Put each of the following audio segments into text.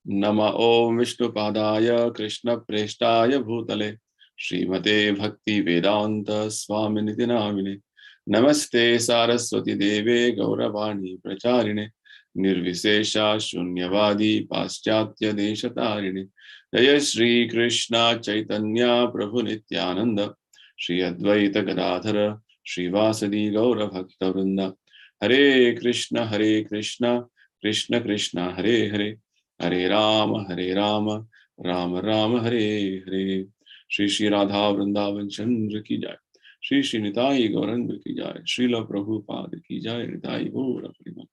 Nama Om Vishnu Padaya Krishna Preshtaya Bhutale Srimate Bhaktivedanta Swami Namine Namaste Saraswati Deve Gauravani Pracharine Nirvisesha Shunyavadi Paschatya Deshatarine Jaya Shri Krishna Chaitanya Prabhu Nityananda Shri Advaita Gadadhara Shri Vasadi Gaura Bhakta Vrinda Hare Krishna Krishna Krishna Hare Hare Hare Rama Rama Rama Hare Hare Shri Shri Radha Vrindavan Chandrodaya ki jai Shri Shri Nitai Gauranga ki jai Srila Prabhupada ki jai Nitai Gaura Premanande.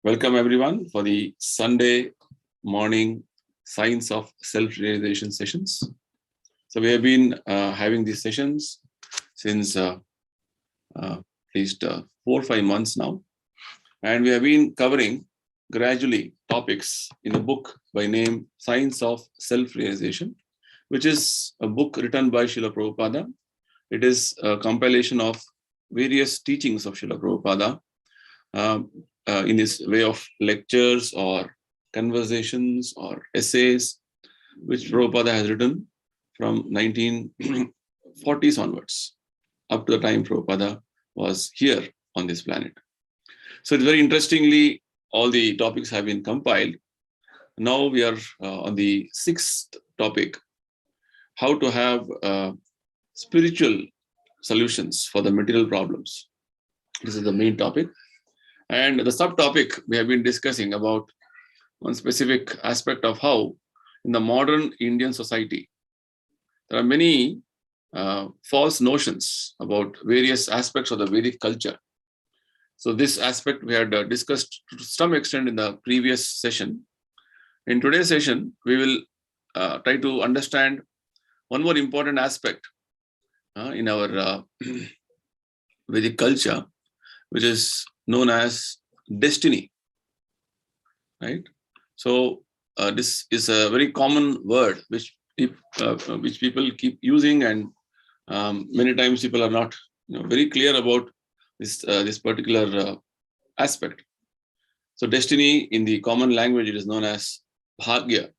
Welcome everyone for the Sunday morning Science of Self-Realization sessions. So we have been having these sessions since at least 4 or 5 months now, and we have been covering gradually topics in a book by name Science of Self-Realization, which is a book written by Srila Prabhupada. It is a compilation of various teachings of Srila Prabhupada in his way of lectures or conversations or essays, which Prabhupada has written from 1940s onwards, up to the time Prabhupada was here on this planet. So it's very interestingly, all the topics have been compiled. Now we are on the 6th topic, how to have spiritual solutions for the material problems. This is the main topic. And the subtopic we have been discussing about one specific aspect of how in the modern Indian society, there are many false notions about various aspects of the Vedic culture. So this aspect we had discussed to some extent in the previous session. In today's session, we will try to understand one more important aspect in our Vedic culture, which is known as destiny, right? So this is a very common word which people keep using, and many times people are not very clear about this particular aspect. So destiny in the common language, it is known as bhagya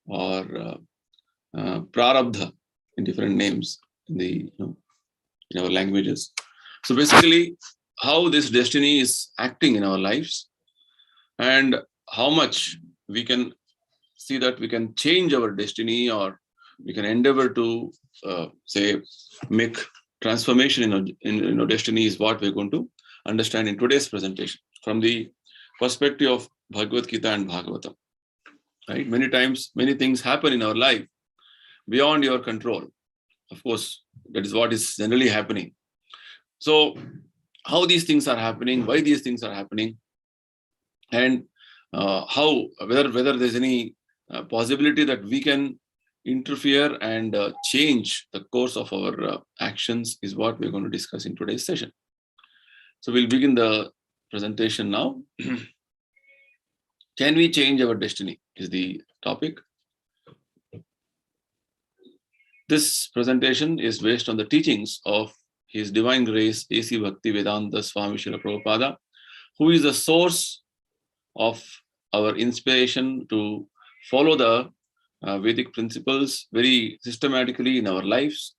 or prarabdha in different names in the in our languages. So basically, how this destiny is acting in our lives and how much we can see that we can change our destiny, or we can endeavor to say make transformation in our destiny, is what we're going to understand in today's presentation from the perspective of Bhagavad-Gita and Bhagavatam. Right? Many times, many things happen in our life beyond your control. Of course, that is what is generally happening. So how these things are happening, why these things are happening, and how whether there's any possibility that we can interfere and change the course of our actions, is what we're going to discuss in today's session. So we'll begin the presentation now. Can we change our destiny is the topic. This presentation is based on the teachings of His Divine Grace A.C. Bhaktivedanta Swami Prabhupada, who is the source of our inspiration to follow the Vedic principles very systematically in our lives.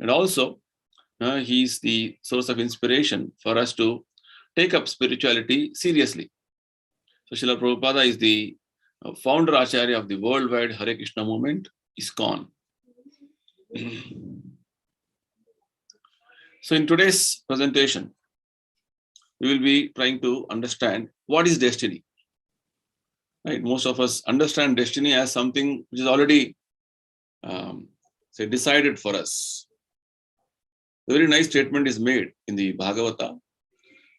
And also, he is the source of inspiration for us to take up spirituality seriously. So Srila Prabhupada is the founder Acharya of the worldwide Hare Krishna movement, ISKCON. So in today's presentation, we will be trying to understand what is destiny. Right? Most of us understand destiny as something which is already decided for us. A very nice statement is made in the Bhagavata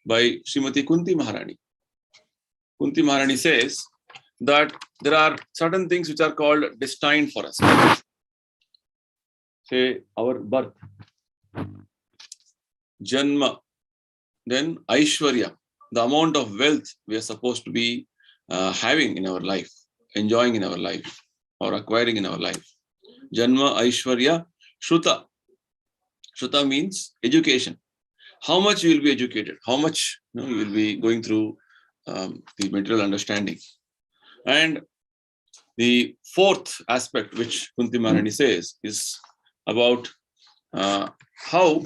by Srimati Kunti Maharani. Kunti Maharani says that there are certain things which are called destined for us. Say our birth, Janma, then Aishwarya, the amount of wealth we are supposed to be having in our life, enjoying in our life, or acquiring in our life. Janma, Aishwarya, Shruta. Shruta means education. How much you will be educated, how much you will be going through the material understanding. And the fourth aspect, which Kunti Maharani says, is about how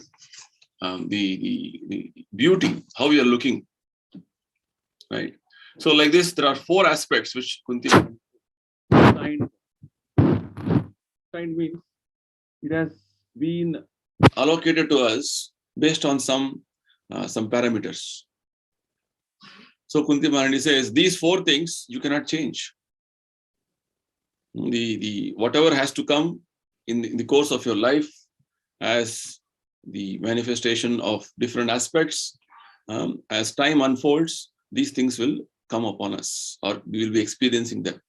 the beauty, how we are looking, right? So like this, there are four aspects which Kunti Maharani means it has been allocated to us based on some parameters. So Kunti Maharani says these four things you cannot change. The whatever has to come in the course of your life as the manifestation of different aspects, as time unfolds, these things will come upon us, or we will be experiencing them.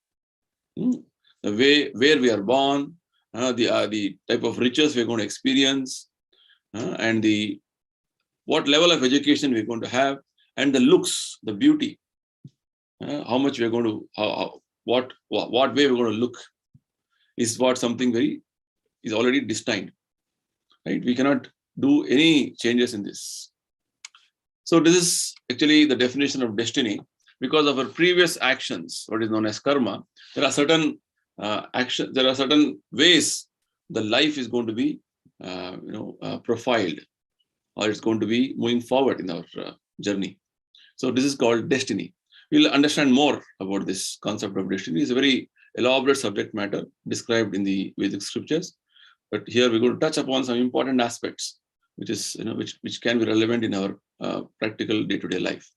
The way where we are born, the type of riches we're going to experience, and what level of education we're going to have, and the looks, the beauty, how much we're going to, what way we're going to look, is what something is already destined, right? We cannot do any changes in this. So this is actually the definition of destiny. Because of our previous actions, what is known as karma, there are certain there are certain ways the life is going to be profiled, or it's going to be moving forward in our journey. So this is called destiny. We'll understand more about this concept of destiny. It's a very elaborate subject matter described in the Vedic scriptures, but here we're going to touch upon some important aspects, which is which can be relevant in our practical day-to-day life.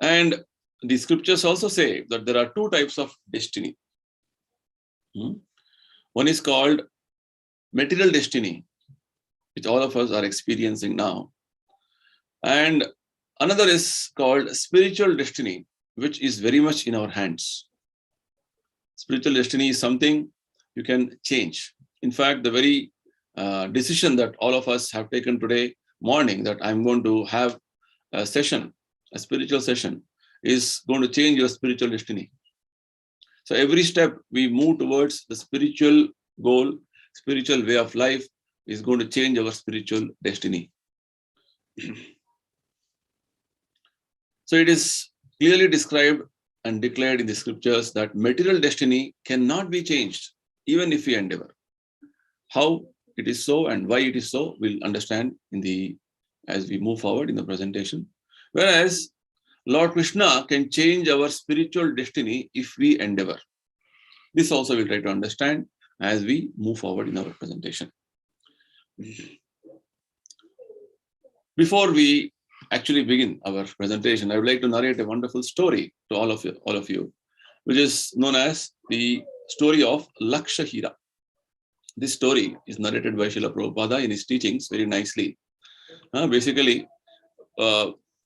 And the scriptures also say that there are two types of destiny. One is called material destiny, which all of us are experiencing now, and another is called spiritual destiny, which is very much in our hands. Spiritual destiny is something you can change. In fact, the very decision that all of us have taken today morning, that I'm going to have a session, a spiritual session, is going to change your spiritual destiny. So every step we move towards the spiritual goal, spiritual way of life, is going to change our spiritual destiny. So it is clearly described and declared in the scriptures that material destiny cannot be changed, even if we endeavor. How it is so and why it is so, we'll understand as we move forward in the presentation. Whereas Lord Krishna can change our spiritual destiny if we endeavor. This also we'll try to understand as we move forward in our presentation. Before we actually begin our presentation, I would like to narrate a wonderful story to all of you, which is known as the story of Lakshahira. This story is narrated by Srila Prabhupada in his teachings very nicely. Basically,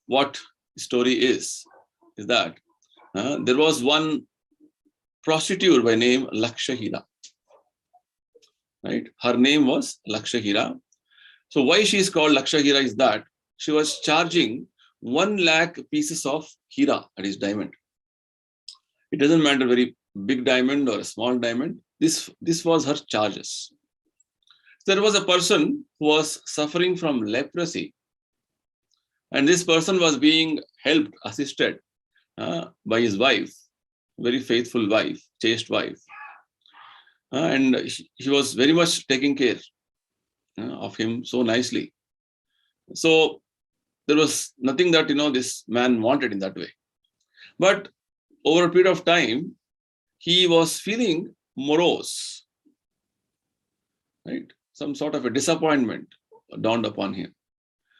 what the story is that there was one prostitute by name Lakshahira. Right? Her name was Lakshahira. So why she is called Lakshahira is that she was charging 1 lakh pieces of hira, that is diamond. It doesn't matter very big diamond or a small diamond. This was her charges. There was a person who was suffering from leprosy, and this person was being helped, assisted by his wife, very faithful wife, chaste wife, and she was very much taking care of him so nicely. So there was nothing that this man wanted in that way. But over a period of time, he was feeling morose, right? Some sort of a disappointment dawned upon him.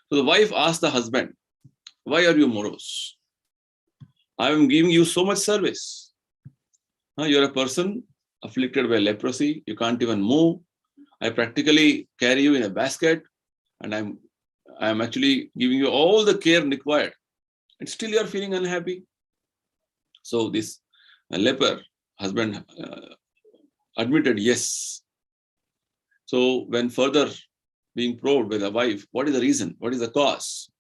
So the wife asked the husband, "Why are you morose? I am giving you so much service. You're a person afflicted by leprosy. You can't even move. I practically carry you in a basket, and I'm actually giving you all the care required, and still you're feeling unhappy." So this leper husband admitted yes. So when further being probed by the wife, what is the reason? What is the cause?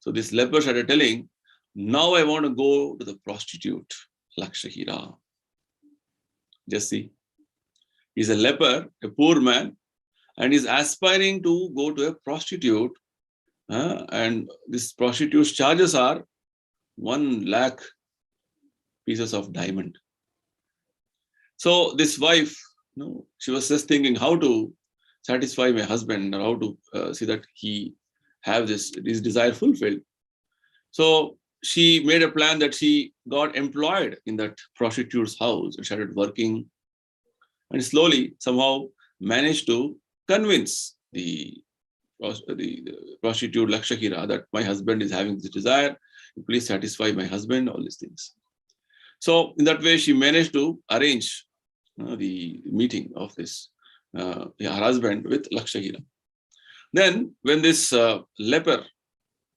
So this leper started telling, "Now I want to go to the prostitute, Lakshahira." Just see, he's a leper, a poor man, and he's aspiring to go to a prostitute. And this prostitute's charges are 1 lakh pieces of diamond. So this wife, she was just thinking how to satisfy my husband, or how to see that he have his desire fulfilled. So she made a plan that she got employed in that prostitute's house and started working, and slowly somehow managed to convince the prostitute Lakshahira that my husband is having this desire, please satisfy my husband, all these things. So in that way, she managed to arrange the meeting of this her husband with Lakshahira. Then when this leper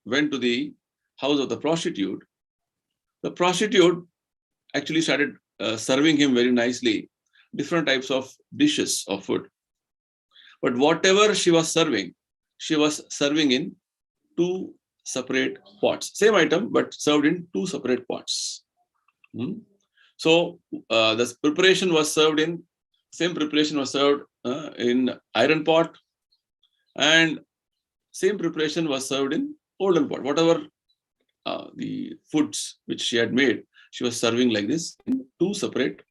went to the house of the prostitute actually started serving him very nicely different types of dishes of food. But whatever she was serving in 2 separate pots. Same item, but served in 2 separate pots. So the preparation was served in, same preparation was served in iron pot, and same preparation was served in golden pot. Whatever the foods which she had made, she was serving like this in 2 separate,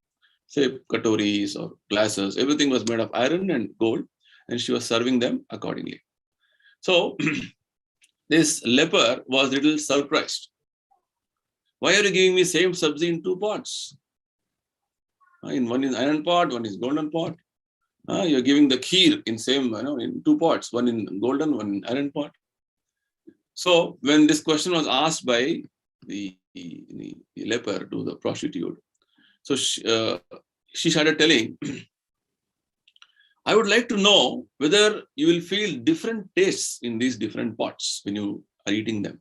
say, katoris or glasses. Everything was made of iron and gold, and she was serving them accordingly. So this leper was a little surprised. Why are you giving me same sabzi in 2 pots? In one is iron pot, one is golden pot. You're giving the kheer in same, in 2 pots, one in golden, one in iron pot. So when this question was asked by the leper to the prostitute, so she started telling, I would like to know whether you will feel different tastes in these different pots when you are eating them.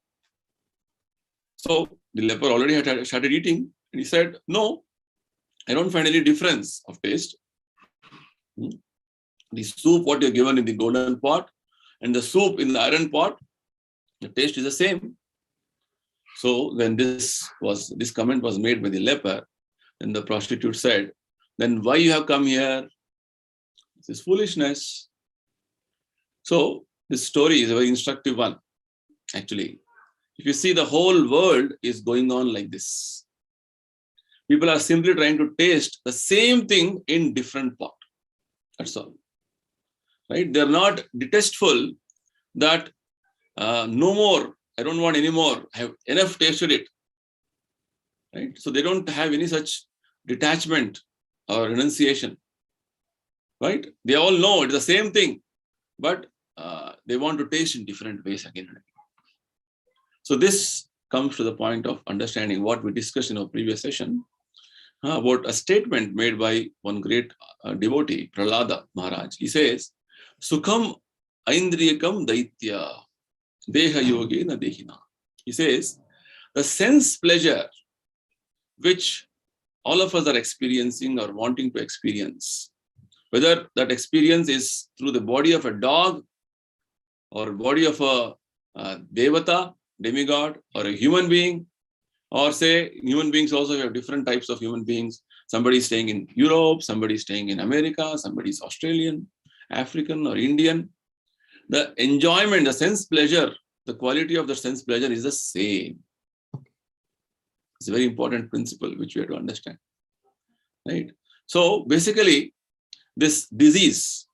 So the leper already had started eating, and he said, no, I don't find any difference of taste. The soup, what you're given in the golden pot, and the soup in the iron pot, the taste is the same. So when this comment was made by the leper, then the prostitute said, then why you have come here? This is foolishness. So this story is a very instructive one, actually. If you see, the whole world is going on like this. People are simply trying to taste the same thing in different pot. That's all. Right? They're not detestful that no more, I don't want any more, I have enough tasted it. Right? So they don't have any such detachment or renunciation. Right? They all know it's the same thing, but they want to taste in different ways again and again. So this comes to the point of understanding what we discussed in our previous session about a statement made by one great devotee, Prahlada Maharaj. He says, Sukham Aindriyakam Daitya Deha Yogena Dehina. He says, the sense pleasure which all of us are experiencing or wanting to experience, whether that experience is through the body of a dog or body of a devata, demigod, or a human being, or say human beings also have different types of human beings. Somebody is staying in Europe, somebody is staying in America, somebody is Australian, African, or Indian. The enjoyment, the sense pleasure, the quality of the sense pleasure is the same. It's a very important principle which we have to understand. Right? So basically, this disease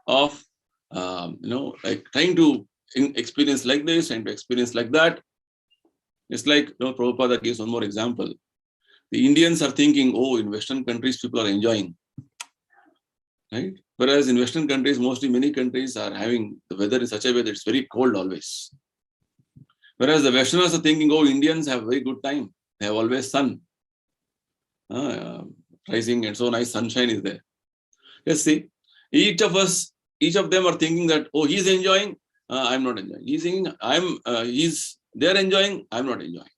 of like trying to experience like this, trying to experience like that. It's like, Prabhupada gives one more example. The Indians are thinking, oh, in Western countries, people are enjoying. Right? Whereas in Western countries, many countries are having the weather in such a way that it's very cold always. Whereas the Westerners are thinking, oh, Indians have a very good time. They have always sun. Rising and so nice sunshine is there. Let's see. Each of them are thinking that, oh, he's enjoying, I'm not enjoying. He's thinking, they're enjoying, I'm not enjoying.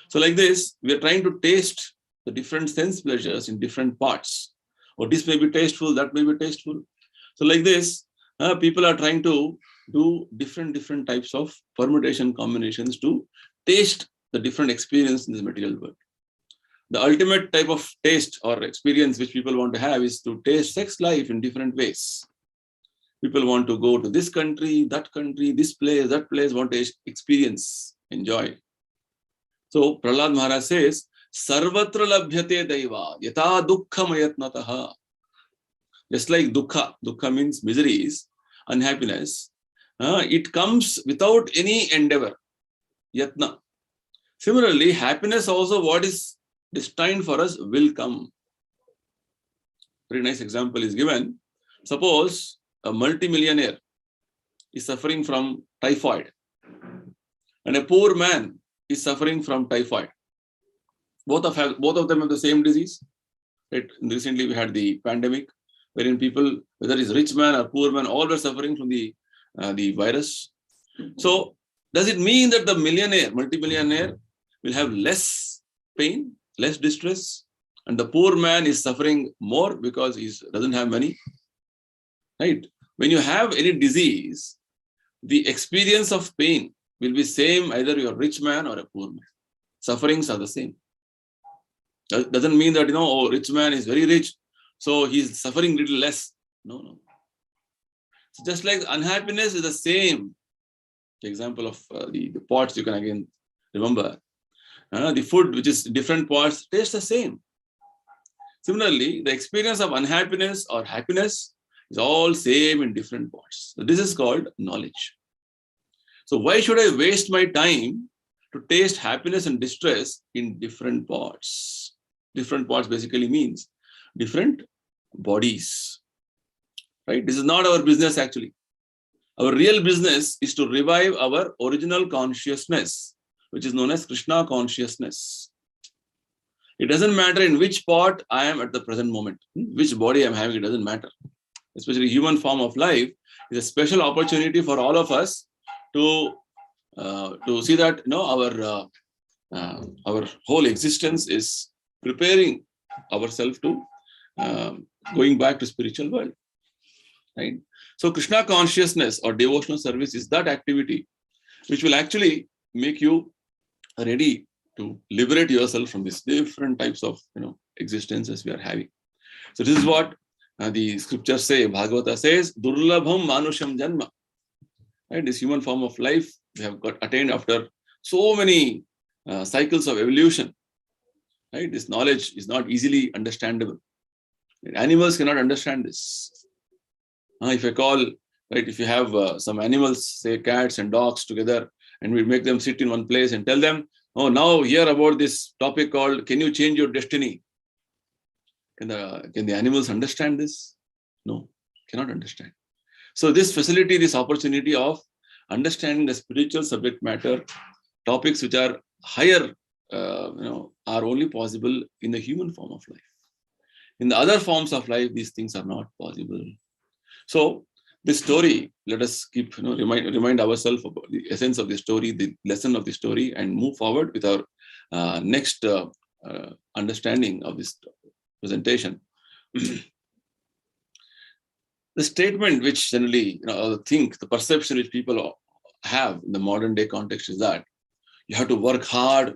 So like this, we are trying to taste the different sense pleasures in different parts. Or this may be tasteful, that may be tasteful. So like this, people are trying to do different types of permutation combinations to taste the different experience in this material world. The ultimate type of taste or experience which people want to have is to taste sex life in different ways. People want to go to this country, this place, that place, want to experience, enjoy. So Prahlad Maharaj says, Sarvatra labhyate daiva yata dukkha mayatnataha. Just like dukkha means miseries, unhappiness, it comes without any endeavor, yatna. Similarly, happiness also, what is destined for us, will come. Very nice example is given. Suppose a multimillionaire is suffering from typhoid and a poor man is suffering from typhoid. Both of them have the same disease. Right? Recently we had the pandemic, wherein people, whether it's rich man or poor man, all were suffering from the virus. So does it mean that the multimillionaire will have less pain, less distress, and the poor man is suffering more because he doesn't have money? Right? When you have any disease, the experience of pain will be same either you're a rich man or a poor man. Sufferings are the same. Doesn't mean that, rich man is very rich, so he's suffering little less. No. So just like unhappiness is the same. The example of the pots, you can again remember. The food, which is different pots, tastes the same. Similarly, the experience of unhappiness or happiness is all same in different pots. So this is called knowledge. So why should I waste my time to taste happiness and distress in different pots? Different pots basically means different bodies. Right? This is not our business actually. Our real business is to revive our original consciousness, which is known as Krishna consciousness. It doesn't matter in which pot I am at the present moment, which body I'm having, it doesn't matter. Especially human form of life is a special opportunity for all of us to see that our whole existence is preparing ourselves to going back to spiritual world. Right? So Krishna consciousness or devotional service is that activity which will actually make you ready to liberate yourself from these different types of existences we are having. So this is what the scriptures say. Bhagavata says, Durlabham Manusham Janma. Right? This human form of life we have got attained after so many cycles of evolution. Right? This knowledge is not easily understandable. Animals cannot understand this. If I call, right, if you have some animals, say cats and dogs together, and we make them sit in one place and tell them, oh, now hear about this topic called, can you change your destiny? Can the animals understand this? No, cannot understand. So this facility, this opportunity of understanding the spiritual subject matter, topics which are higher, are only possible in the human form of life. In the other forms of life, these things are not possible. So this story, let us keep, remind ourselves about the essence of the story, the lesson of the story, and move forward with our next understanding of this presentation. The statement which generally, the perception which people have in the modern day context is that you have to work hard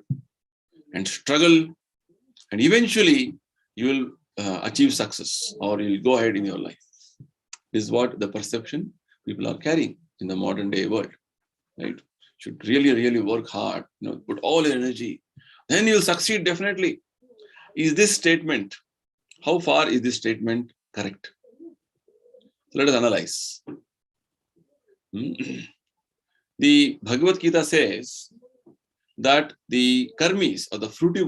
and struggle, and eventually you will achieve success or you'll go ahead in your life. This is what the perception people are carrying in the modern day world. Right? Should really, really work hard, put all your energy, then you'll succeed definitely. Is this statement, how far is this statement correct? So let us analyze. The Bhagavad-Gita says that the karmis or the fruity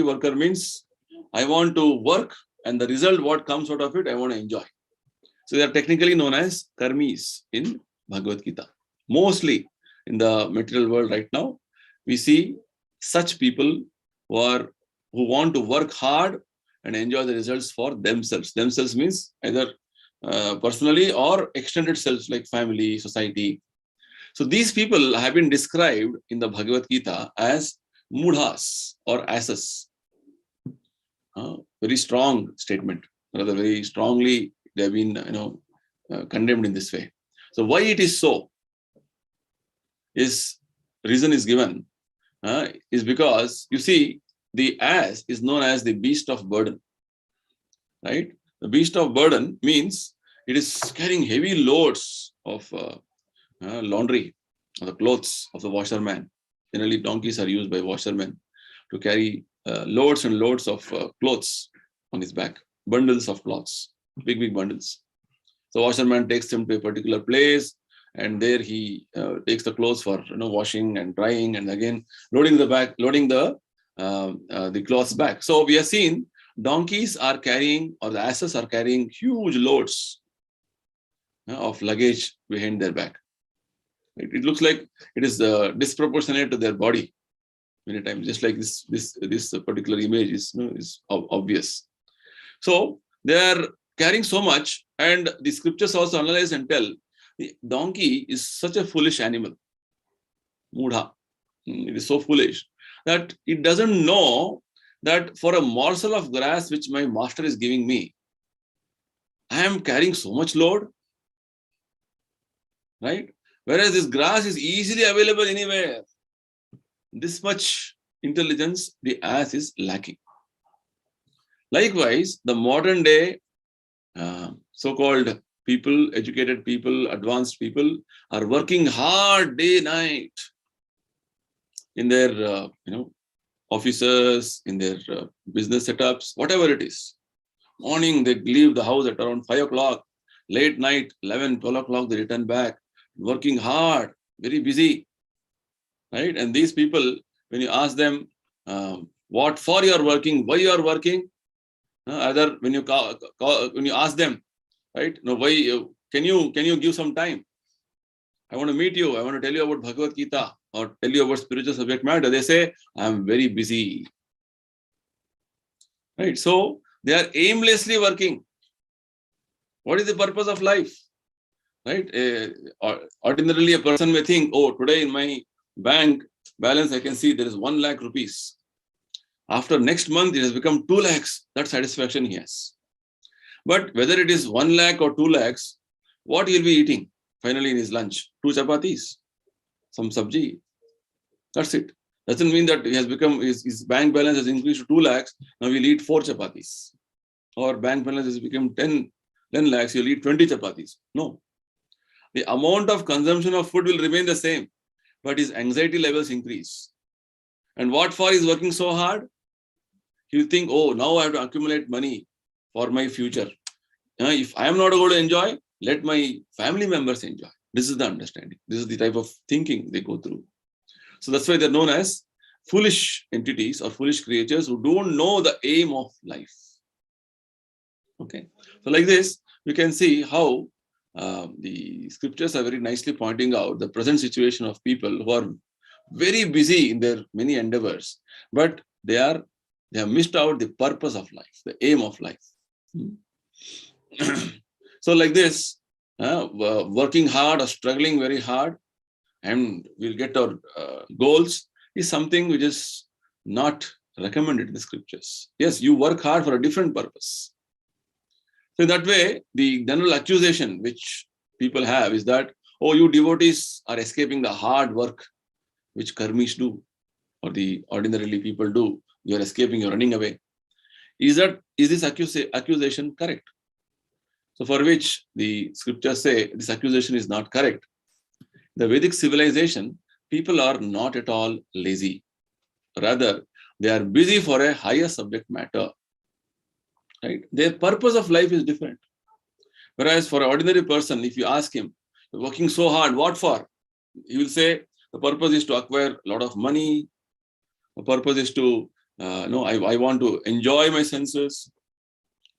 worker means I want to work and the result, what comes out of it, I want to enjoy. So they are technically known as karmis in Bhagavad-Gita. Mostly in the material world right now, we see such people who want to work hard and enjoy the results for themselves. Themselves means either personally or extended selves like family, society. So these people have been described in the Bhagavad-Gita as mudhas or asses. Very strong statement. Rather, very strongly they have been condemned in this way. So why it is so? Reason is given is because you see the ass is known as the beast of burden. Right? The beast of burden means it is carrying heavy loads of laundry, of the clothes of the washerman. generally donkeys are used by washermen to carry loads and loads of clothes on his back, bundles of clothes, big bundles. So washerman takes him to a particular place, and there he takes the clothes for washing and drying, and again loading the clothes back. So we have seen donkeys are carrying, or the asses are carrying, huge loads of luggage behind their back. It looks like it is disproportionate to their body many times, just like this particular image is obvious. So they are carrying so much, and the scriptures also analyze and tell the donkey is such a foolish animal. Mudha. It is so foolish that it doesn't know that for a morsel of grass which my master is giving me, I am carrying so much load, right? Whereas this grass is easily available anywhere. This much intelligence the ass is lacking. Likewise, the modern day so-called people, educated people, advanced people are working hard day, night in their offices, in their business setups, whatever it is. Morning, they leave the house at around 5 o'clock. Late night, 11, 12 o'clock, they return back, working hard, very busy, right? And these people, when you ask them what for you are working, why you are working, either when you ask them, right? No, why can you give some time? I want to meet you. I want to tell you about Bhagavad-Gita or tell you about spiritual subject matter. They say, I am very busy. Right? So they are aimlessly working. What is the purpose of life? Right? Ordinarily, a person may think, oh, today in my bank balance, I can see there is 1 lakh rupees. After next month, it has become 2 lakhs. That satisfaction he has. But whether it is 1 lakh or 2 lakhs, what he will be eating finally in his lunch? 2 chapatis, some sabji. That's it. Doesn't mean that he has become, his bank balance has increased to 2 lakhs. Now he'll eat 4 chapatis. Or bank balance has become 10 lakhs, he'll eat 20 chapatis. No. The amount of consumption of food will remain the same, but his anxiety levels increase. And what for is working so hard? He'll think, oh, now I have to accumulate money for my future. If I am not going to enjoy, let my family members enjoy. This is the understanding. This is the type of thinking they go through. So that's why they're known as foolish entities or foolish creatures who don't know the aim of life. Okay. So like this, we can see how the scriptures are very nicely pointing out the present situation of people who are very busy in their many endeavors, but they have missed out the purpose of life, the aim of life. So like this, working hard or struggling very hard and we'll get our goals is something which is not recommended in the scriptures. Yes, you work hard for a different purpose. So in that way, the general accusation which people have is that, oh, you devotees are escaping the hard work which karmis do, or the ordinarily people do. You are escaping, you're running away. Is this accusation correct? So for which the scriptures say this accusation is not correct. The Vedic civilization, people are not at all lazy. Rather, they are busy for a higher subject matter. Right? Their purpose of life is different. Whereas for an ordinary person, if you ask him, you're working so hard, what for? He will say, the purpose is to acquire a lot of money. The purpose is to, I want to enjoy my senses.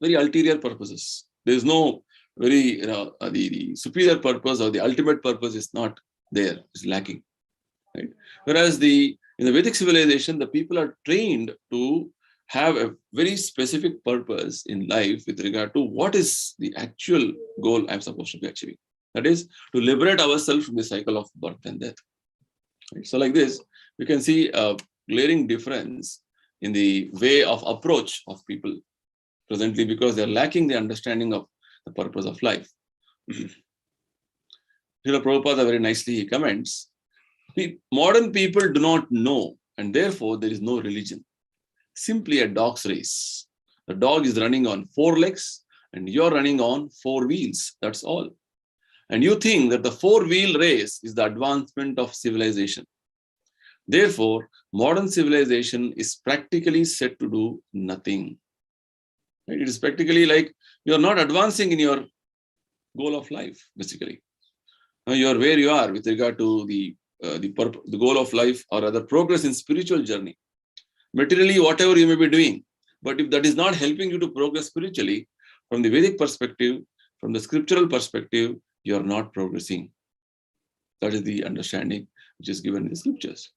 Very ulterior purposes. There is no very, the superior purpose or the ultimate purpose is not there, it's lacking. Right? Whereas in the Vedic civilization, the people are trained to have a very specific purpose in life with regard to what is the actual goal I'm supposed to be achieving. That is to liberate ourselves from the cycle of birth and death. Right? So like this, we can see a glaring difference in the way of approach of people presently because they're lacking the understanding of the purpose of life. Srila Prabhupada very nicely comments, modern people do not know and therefore there is no religion. Simply a dog's race. The dog is running on 4 legs and you're running on 4 wheels. That's all. And you think that the 4-wheel race is the advancement of civilization. Therefore, modern civilization is practically set to do nothing. Right? It is practically like you are not advancing in your goal of life, basically. You are where you are with regard to the goal of life, or other progress in spiritual journey. Materially, whatever you may be doing, but if that is not helping you to progress spiritually, from the Vedic perspective, from the scriptural perspective, you are not progressing. That is the understanding which is given in the scriptures.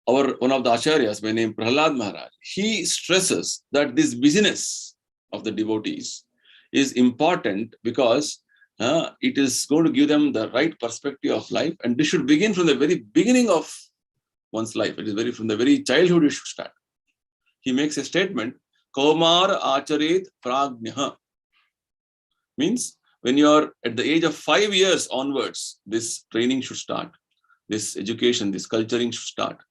One of the acharyas, by name Prahlad Maharaj, he stresses that this busyness of the devotees is important because it is going to give them the right perspective of life, and this should begin from the very beginning of one's life. It is from the very childhood it should start. He makes a statement, Kaumar Acharet Prajnaha. Means when you are at the age of 5 years onwards, this training should start. This education, this culturing should start.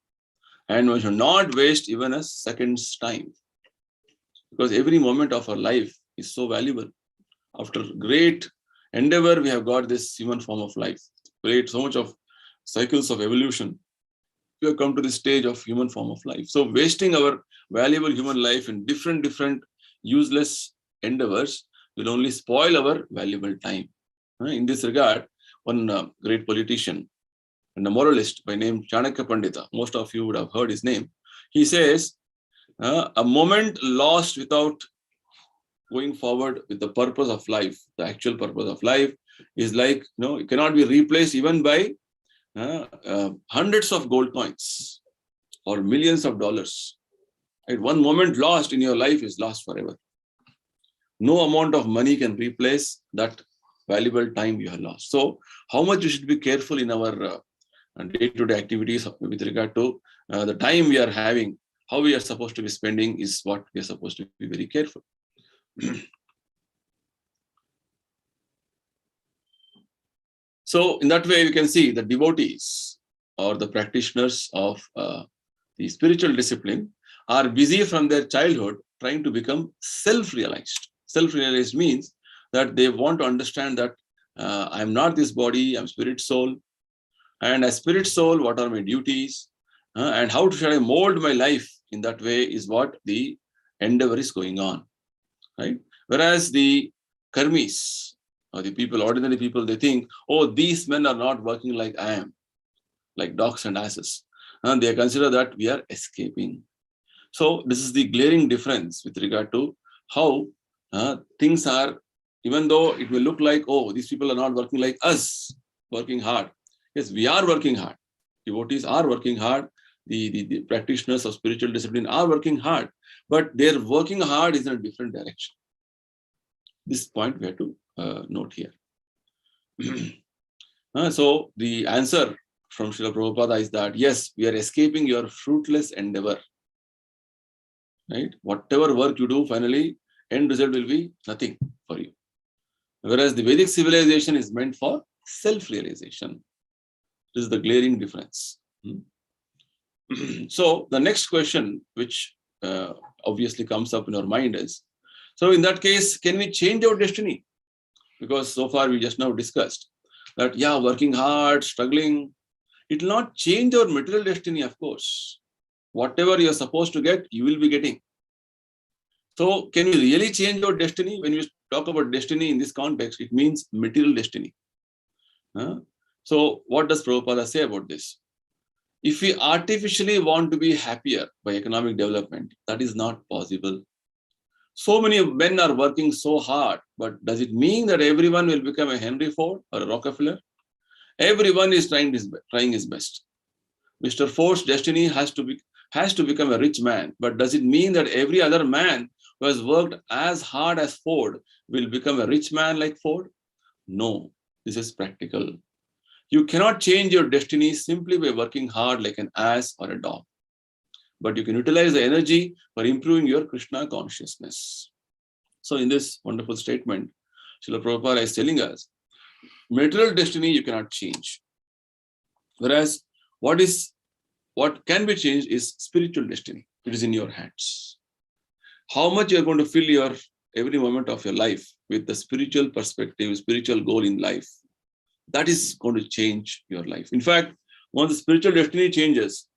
And one should not waste even a second's time. Because every moment of our life is so valuable. After great endeavor, we have got this human form of life. Great, so much of cycles of evolution. We have come to this stage of human form of life. So wasting our valuable human life in different useless endeavors will only spoil our valuable time. In this regard, one great politician and a moralist by name Chanakya Pandita, most of you would have heard his name. He says, a moment lost without going forward with the purpose of life, the actual purpose of life, is like, it cannot be replaced even by hundreds of gold coins or millions of dollars. Right? One moment lost in your life is lost forever. No amount of money can replace that valuable time you have lost. So how much we should be careful in our day-to-day activities with regard to the time we are having, how we are supposed to be spending is what we are supposed to be very careful. So in that way, we can see the devotees or the practitioners of the spiritual discipline are busy from their childhood trying to become self-realized. Self-realized means that they want to understand that I'm not this body, I'm spirit soul. And as spirit soul, what are my duties? And how should I mold my life in that way is what the endeavor is going on. Right? Whereas the karmis, or the people, ordinary people, they think, oh, these men are not working like I am, like dogs and asses. And they consider that we are escaping. So this is the glaring difference with regard to how things are, even though it will look like, oh, these people are not working like us, working hard. Yes, we are working hard. Devotees are working hard. The practitioners of spiritual discipline are working hard, but their working hard is in a different direction. This point we have to note here. So the answer from Srila Prabhupada is that, yes, we are escaping your fruitless endeavor. Right? Whatever work you do, finally, end result will be nothing for you. Whereas the Vedic civilization is meant for self-realization. This is the glaring difference. So the next question, which obviously comes up in our mind is, so in that case, can we change our destiny? Because so far we just now discussed that, yeah, working hard, struggling, it will not change our material destiny, of course. Whatever you're supposed to get, you will be getting. So can you really change your destiny? When you talk about destiny in this context, it means material destiny. So what does Prabhupada say about this? If we artificially want to be happier by economic development, that is not possible. So many men are working so hard, but does it mean that everyone will become a Henry Ford or a Rockefeller? Everyone is trying his best. Mr. Ford's destiny has to become a rich man, but does it mean that every other man who has worked as hard as Ford will become a rich man like Ford? No, this is practical. You cannot change your destiny simply by working hard like an ass or a dog. But you can utilize the energy for improving your Krishna consciousness. So in this wonderful statement, Srila Prabhupada is telling us, material destiny you cannot change. Whereas what can be changed is spiritual destiny. It is in your hands. How much you are going to fill your every moment of your life with the spiritual perspective, spiritual goal in life. that is going to change your life. In fact, once the spiritual destiny changes,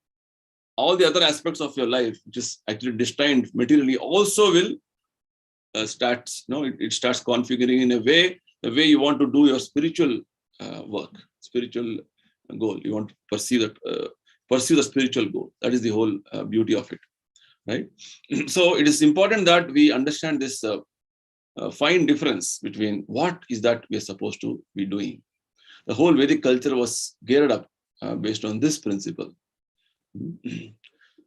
all the other aspects of your life, which is actually destined materially, also will it starts configuring in a way, the way you want to do your spiritual work, spiritual goal. You want to pursue the spiritual goal. That is the whole beauty of it, right? So it is important that we understand this fine difference between what is that we are supposed to be doing. The whole Vedic culture was geared up based on this principle.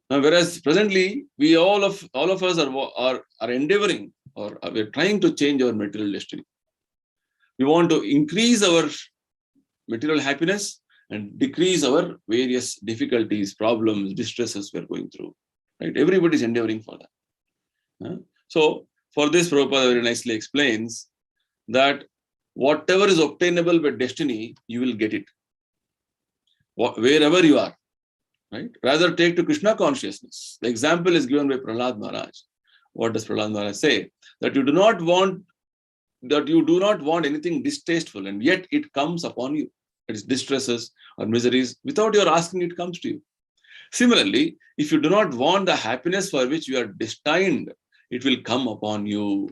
Now, whereas presently we all of us are endeavoring, or we are trying to change our material destiny. We want to increase our material happiness and decrease our various difficulties, problems, distresses we are going through. Right? Everybody is endeavoring for that. So for this, Prabhupada very nicely explains that whatever is obtainable by destiny, you will get it. Wherever you are. Right? Rather take to Krishna consciousness. The example is given by Prahlad Maharaj. What does Prahlad Maharaj say? That you do not want anything distasteful, and yet it comes upon you. It is distresses or miseries. Without your asking, it comes to you. Similarly, if you do not want the happiness for which you are destined, it will come upon you.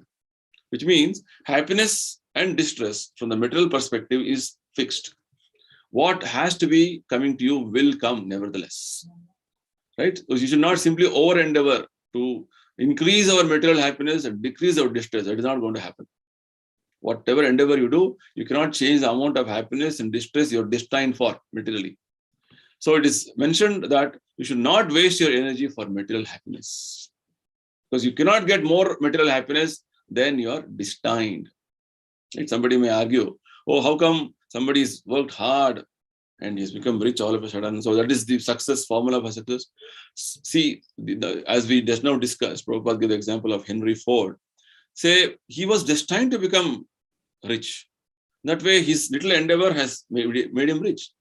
Which means happiness and distress from the material perspective is fixed. What has to be coming to you will come nevertheless. Right? So you should not simply over-endeavor to increase our material happiness and decrease our distress. That is not going to happen. Whatever endeavor you do, you cannot change the amount of happiness and distress you're destined for materially. So it is mentioned that you should not waste your energy for material happiness. Because you cannot get more material happiness than you are destined. Right? Somebody may argue, oh, how come somebody's worked hard and he's become rich all of a sudden? So that is the success formula for success. See, as we just now discussed, Prabhupada gave the example of Henry Ford. Say he was destined to become rich. That way, his little endeavor has made him rich.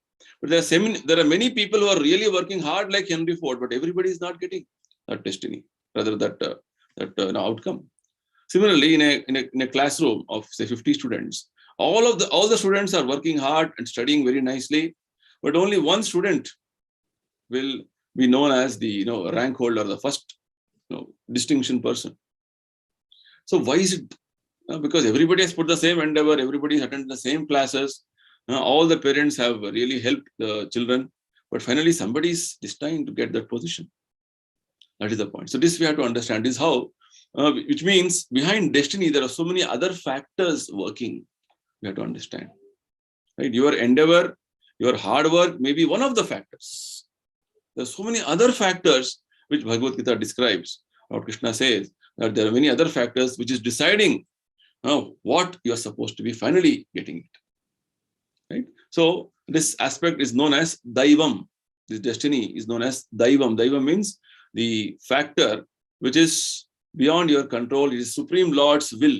But there are many people who are really working hard like Henry Ford, but everybody is not getting that destiny, rather that outcome. Similarly, in a classroom of say 50 students, all the students are working hard and studying very nicely, but only one student will be known as the rank holder, the first distinction person. So why is it? Because everybody has put the same endeavor, everybody has attended the same classes, all the parents have really helped the children, but finally somebody is destined to get that position. That is the point. So this we have to understand is how, which means behind destiny there are so many other factors working. We have to understand. Right? Your endeavor, your hard work may be one of the factors. There are so many other factors which Bhagavad-Gita describes. Or Krishna says that there are many other factors which is deciding what you are supposed to be finally getting it. Right? So this aspect is known as Daivam. This destiny is known as Daivam. Daivam means the factor which is beyond your control. It is Supreme Lord's will.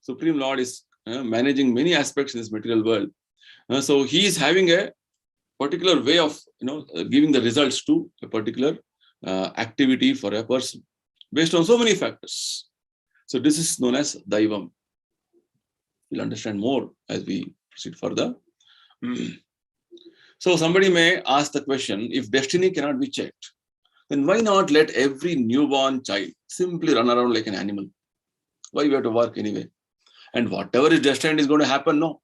Supreme Lord is managing many aspects in this material world. So he is having a particular way of giving the results to a particular activity for a person based on so many factors. So this is known as Daivam. We'll understand more as we proceed further. So somebody may ask the question, if destiny cannot be checked, then why not let every newborn child simply run around like an animal? Why we have to work anyway? And whatever is destined is going to happen, no.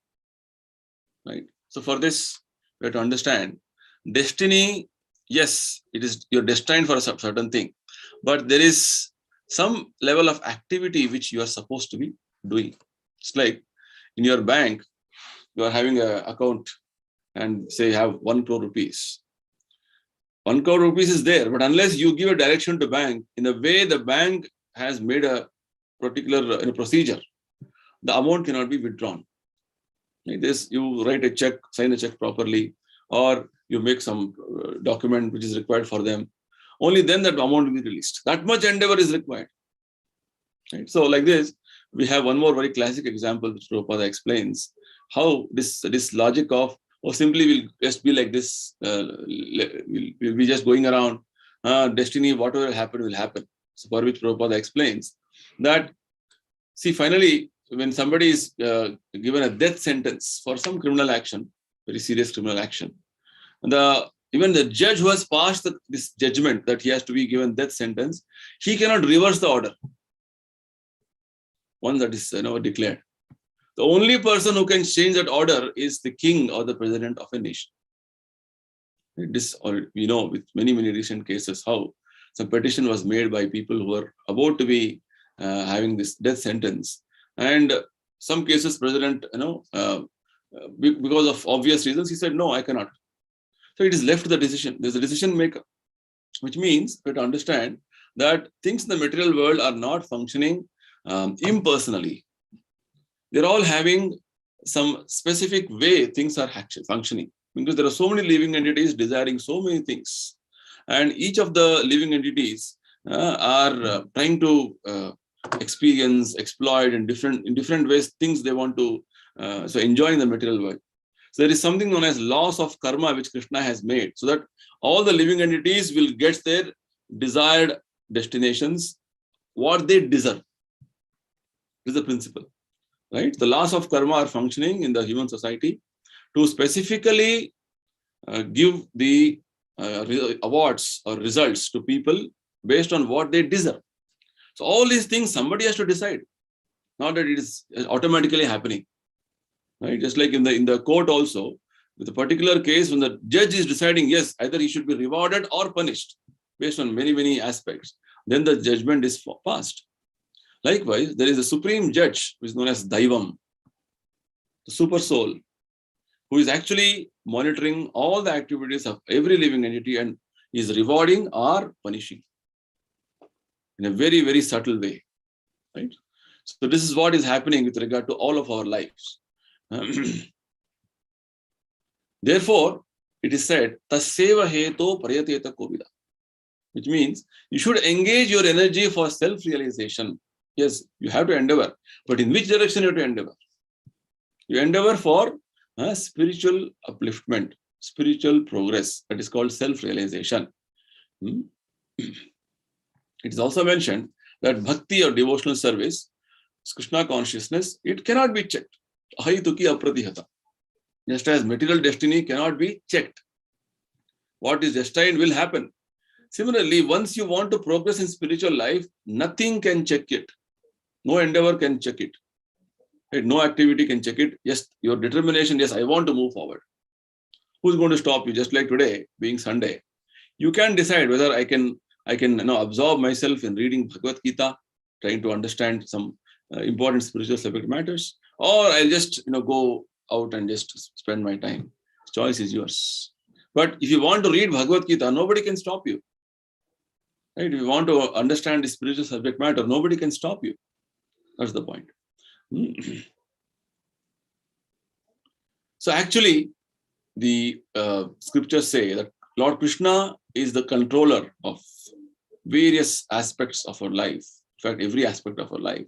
Right? So for this, we have to understand destiny, yes, you're destined for a certain thing, but there is some level of activity which you are supposed to be doing. It's like in your bank, you are having an account and say you have 1 crore rupees. 1 crore rupees is there, but unless you give a direction to bank in the way the bank has made a particular procedure, the amount cannot be withdrawn. Like this, you write a check, sign a check properly, or you make some document which is required for them. Only then that amount will be released. That much endeavor is required. Right? So like this, we have one more very classic example which Prabhupada explains how this logic of, simply will just be like this, we'll be just going around, destiny, whatever will happen, will happen. So for which Prabhupada explains that, see, finally, So when somebody is given a death sentence for some criminal action, very serious criminal action, even the judge who has passed this judgment that he has to be given death sentence, he cannot reverse the order. One that is declared. The only person who can change that order is the king or the president of a nation. This, or with many recent cases, how some petition was made by people who were about to be having this death sentence, and some cases president, because of obvious reasons, he said no, I cannot. So it is left to the decision. There's a decision maker, which means we have to understand that things in the material world are not functioning impersonally. They're all having some specific way things are functioning, because there are so many living entities desiring so many things, and each of the living entities are trying to experience, exploit in different ways things they want to enjoy in the material world. So there is something known as laws of karma which Krishna has made, so that all the living entities will get their desired destinations, what they deserve. This is the principle, right? The laws of karma are functioning in the human society to specifically give the awards or results to people based on what they deserve. So all these things somebody has to decide, not that it is automatically happening. Right? Just like in the court also, with a particular case, when the judge is deciding, yes, either he should be rewarded or punished based on many aspects, then the judgment is passed. Likewise, there is a supreme judge who is known as Daivam, the super soul, who is actually monitoring all the activities of every living entity and is rewarding or punishing in a very subtle way. Right? So this is what is happening with regard to all of our lives. Therefore, it is said, Tasseva heto prayateta kovida, which means you should engage your energy for self-realization. Yes, you have to endeavor, but in which direction you have to endeavor? You endeavor for spiritual upliftment, spiritual progress. That is called self-realization. It is also mentioned that bhakti or devotional service, Krishna consciousness, it cannot be checked. Just as material destiny cannot be checked. What is destined will happen. Similarly, once you want to progress in spiritual life, nothing can check it. No endeavor can check it. Right? No activity can check it. Yes, your determination, yes, I want to move forward. Who's going to stop you? Just like today, being Sunday, you can decide whether I can absorb myself in reading Bhagavad-Gita, trying to understand some important spiritual subject matters, or I'll just go out and just spend my time. Choice is yours. But if you want to read Bhagavad-Gita, nobody can stop you. Right? If you want to understand the spiritual subject matter, nobody can stop you. That's the point. So actually, the scriptures say that Lord Krishna is the controller of various aspects of our life. In fact, every aspect of our life.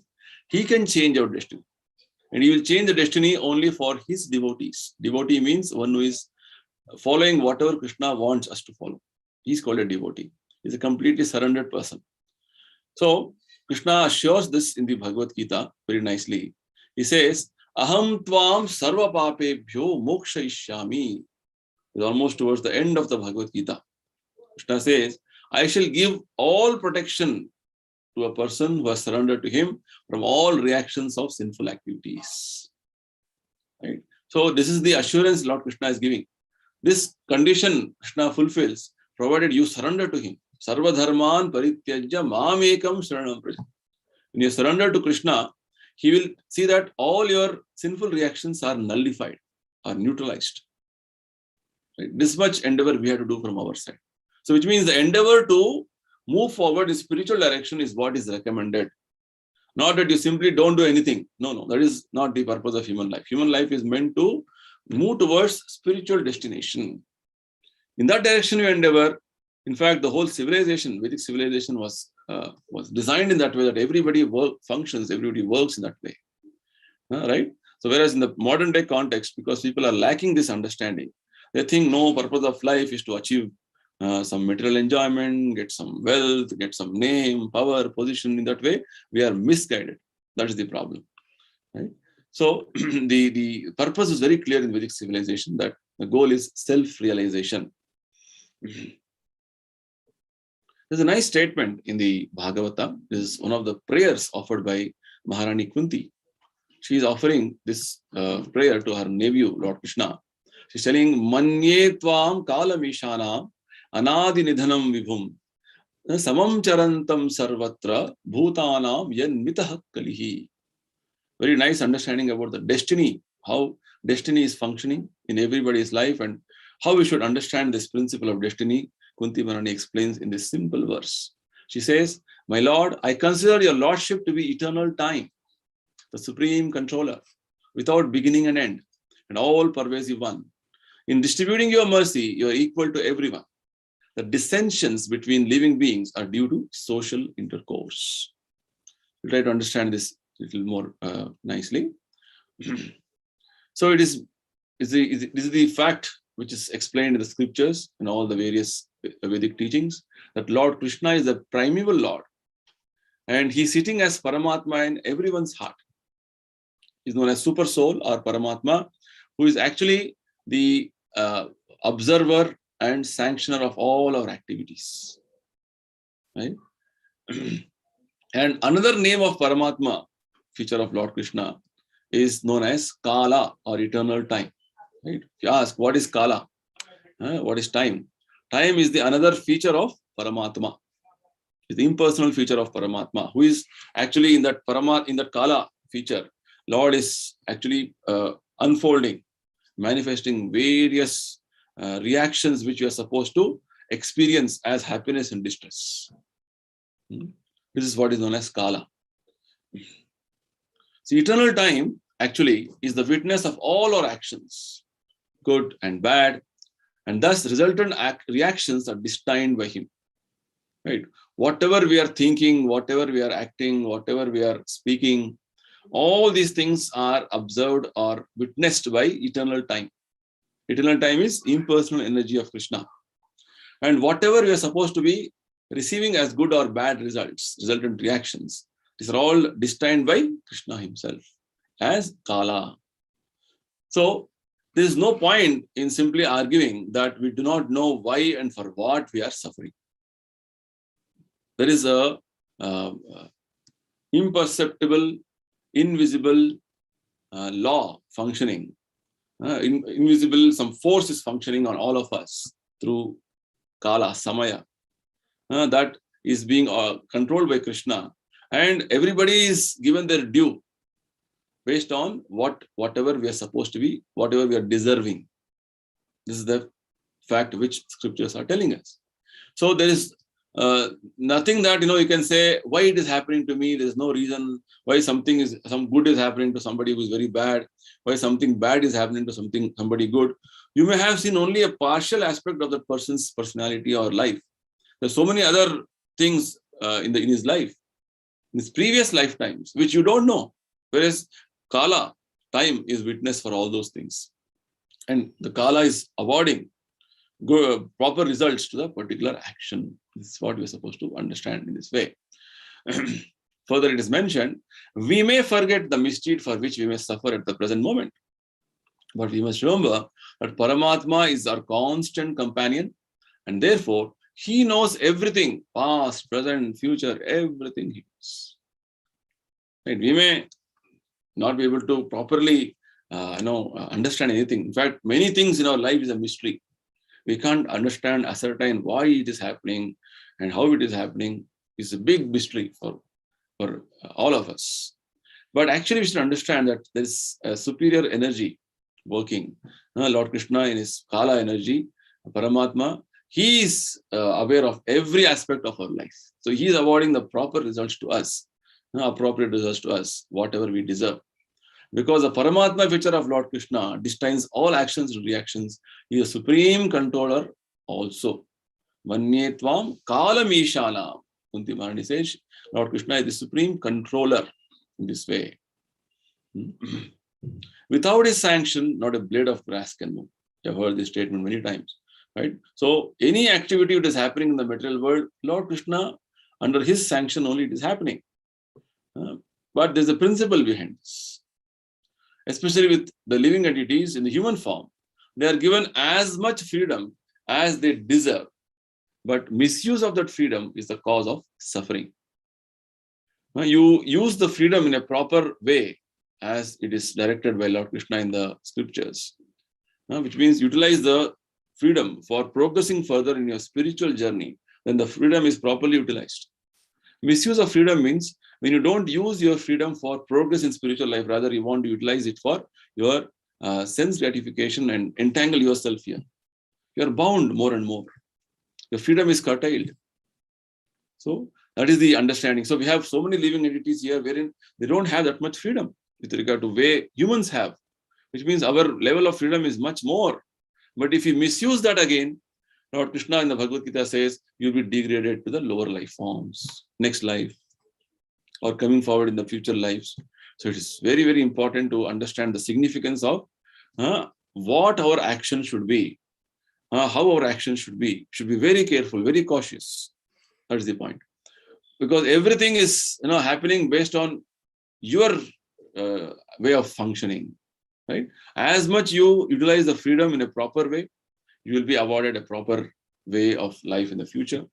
He can change our destiny. And he will change the destiny only for his devotees. Devotee means one who is following whatever Krishna wants us to follow. He's called a devotee. He's a completely surrendered person. So Krishna assures this in the Bhagavad-Gita very nicely. He says, Aham tvam sarva papebhyo mokshayishyami. It's almost towards the end of the Bhagavad-Gita. Krishna says, I shall give all protection to a person who has surrendered to him from all reactions of sinful activities. Right? So this is the assurance Lord Krishna is giving. This condition Krishna fulfills, provided you surrender to him. Sarva dharman parityajya mamekam sharanam praja. When you surrender to Krishna, he will see that all your sinful reactions are nullified, are neutralized. Right? This much endeavor we have to do from our side. So which means the endeavor to move forward in spiritual direction is what is recommended. Not that you simply don't do anything. No, that is not the purpose of human life. Human life is meant to move towards spiritual destination. In that direction you endeavor. In fact, the whole civilization, Vedic civilization was designed in that way, that everybody functions, everybody works in that way. Right? So whereas in the modern day context, because people are lacking this understanding, they think no, purpose of life is to achieve some material enjoyment, get some wealth, get some name, power, position. In that way, we are misguided. That is the problem. Right? So the purpose is very clear in Vedic civilization, that the goal is self-realization. There's a nice statement in the Bhagavata. This is one of the prayers offered by Maharani Kunti. She is offering this prayer to her nephew, Lord Krishna. She's telling, Manye tvam kalamishana anadi nidhanam vibhum samam charantam sarvatra bhutanam yanmitah kalihi. Very nice understanding about the destiny, how destiny is functioning in everybody's life, and how we should understand this principle of destiny. Kunti Maharani explains in this simple verse. She says, my Lord, I consider your Lordship to be eternal time, the supreme controller, without beginning and end, and all pervasive one. In distributing your mercy, you are equal to everyone. The dissensions between living beings are due to social intercourse. We'll try to understand this a little more nicely. So this is the fact which is explained in the scriptures and all the various Vedic teachings, that Lord Krishna is the primeval Lord, and he's sitting as Paramatma in everyone's heart. He's known as Super Soul or Paramatma, who is actually the observer and sanctioner of all our activities. Right? And another name of Paramatma, feature of Lord Krishna, is known as Kala or eternal time. Right? If you ask, what is Kala? What is time? Time is the another feature of Paramatma. It's the impersonal feature of Paramatma, who is actually in that Kala feature. Lord is actually unfolding, manifesting various reactions which you are supposed to experience as happiness and distress. This is what is known as Kala. So eternal time actually is the witness of all our actions, good and bad, and thus resultant reactions are destined by him. Right? Whatever we are thinking, whatever we are acting, whatever we are speaking, all these things are observed or witnessed by eternal time. Eternal time is impersonal energy of Krishna. And whatever we are supposed to be receiving as good or bad results, resultant reactions, these are all destined by Krishna himself as Kala. So there is no point in simply arguing that we do not know why and for what we are suffering. There is a imperceptible, invisible law functioning. Invisible, some force is functioning on all of us through Kala, Samaya, that is being controlled by Krishna, and everybody is given their due based on whatever we are supposed to be, whatever we are deserving. This is the fact which scriptures are telling us. So there is nothing that you can say why it is happening to me. There is no reason why some good is happening to somebody who is very bad, why something bad is happening to somebody good. You may have seen only a partial aspect of that person's personality or life. There's so many other things in his life, in his previous lifetimes, which you don't know. Whereas Kala, time, is witness for all those things. And the Kala is awarding proper results to the particular action. This is what we're supposed to understand in this way. Further, it is mentioned, we may forget the misdeed for which we may suffer at the present moment. But we must remember that Paramatma is our constant companion, and therefore he knows everything, past, present, future, everything he knows. Right? We may not be able to properly understand anything. In fact, many things in our life is a mystery. We can't understand, ascertain why it is happening and how it is happening. It's a big mystery for all of us. But actually, we should understand that there is a superior energy working. Lord Krishna, in his Kala energy, Paramatma, he is aware of every aspect of our life. So he is awarding the proper results to us, appropriate results to us, whatever we deserve. Because the Paramatma feature of Lord Krishna destines all actions and reactions. He is a supreme controller also. Manye tvam kalam ishana. Kunti Maharani says, Lord Krishna is the supreme controller in this way. Without his sanction, not a blade of grass can move. You have heard this statement many times. Right? So any activity that is happening in the material world, Lord Krishna, under his sanction only it is happening. But there's a principle behind this. especially with the living entities in the human form, they are given as much freedom as they deserve. But misuse of that freedom is the cause of suffering. You use the freedom in a proper way, as it is directed by Lord Krishna in the scriptures, which means utilize the freedom for progressing further in your spiritual journey, then the freedom is properly utilized. Misuse of freedom means when you don't use your freedom for progress in spiritual life, rather you want to utilize it for your sense gratification and entangle yourself here. You are bound more and more. Your freedom is curtailed. So that is the understanding. So we have so many living entities here wherein they don't have that much freedom with regard to way humans have, which means our level of freedom is much more. But if you misuse that again, Lord Krishna in the Bhagavad-Gita says, you'll be degraded to the lower life forms, next life, or coming forward in the future lives. So it is very, very important to understand the significance of what our action should be, how our action should be. Should be very careful, very cautious. That is the point. Because everything is happening based on your way of functioning, right? As much you utilize the freedom in a proper way, you will be awarded a proper way of life in the future.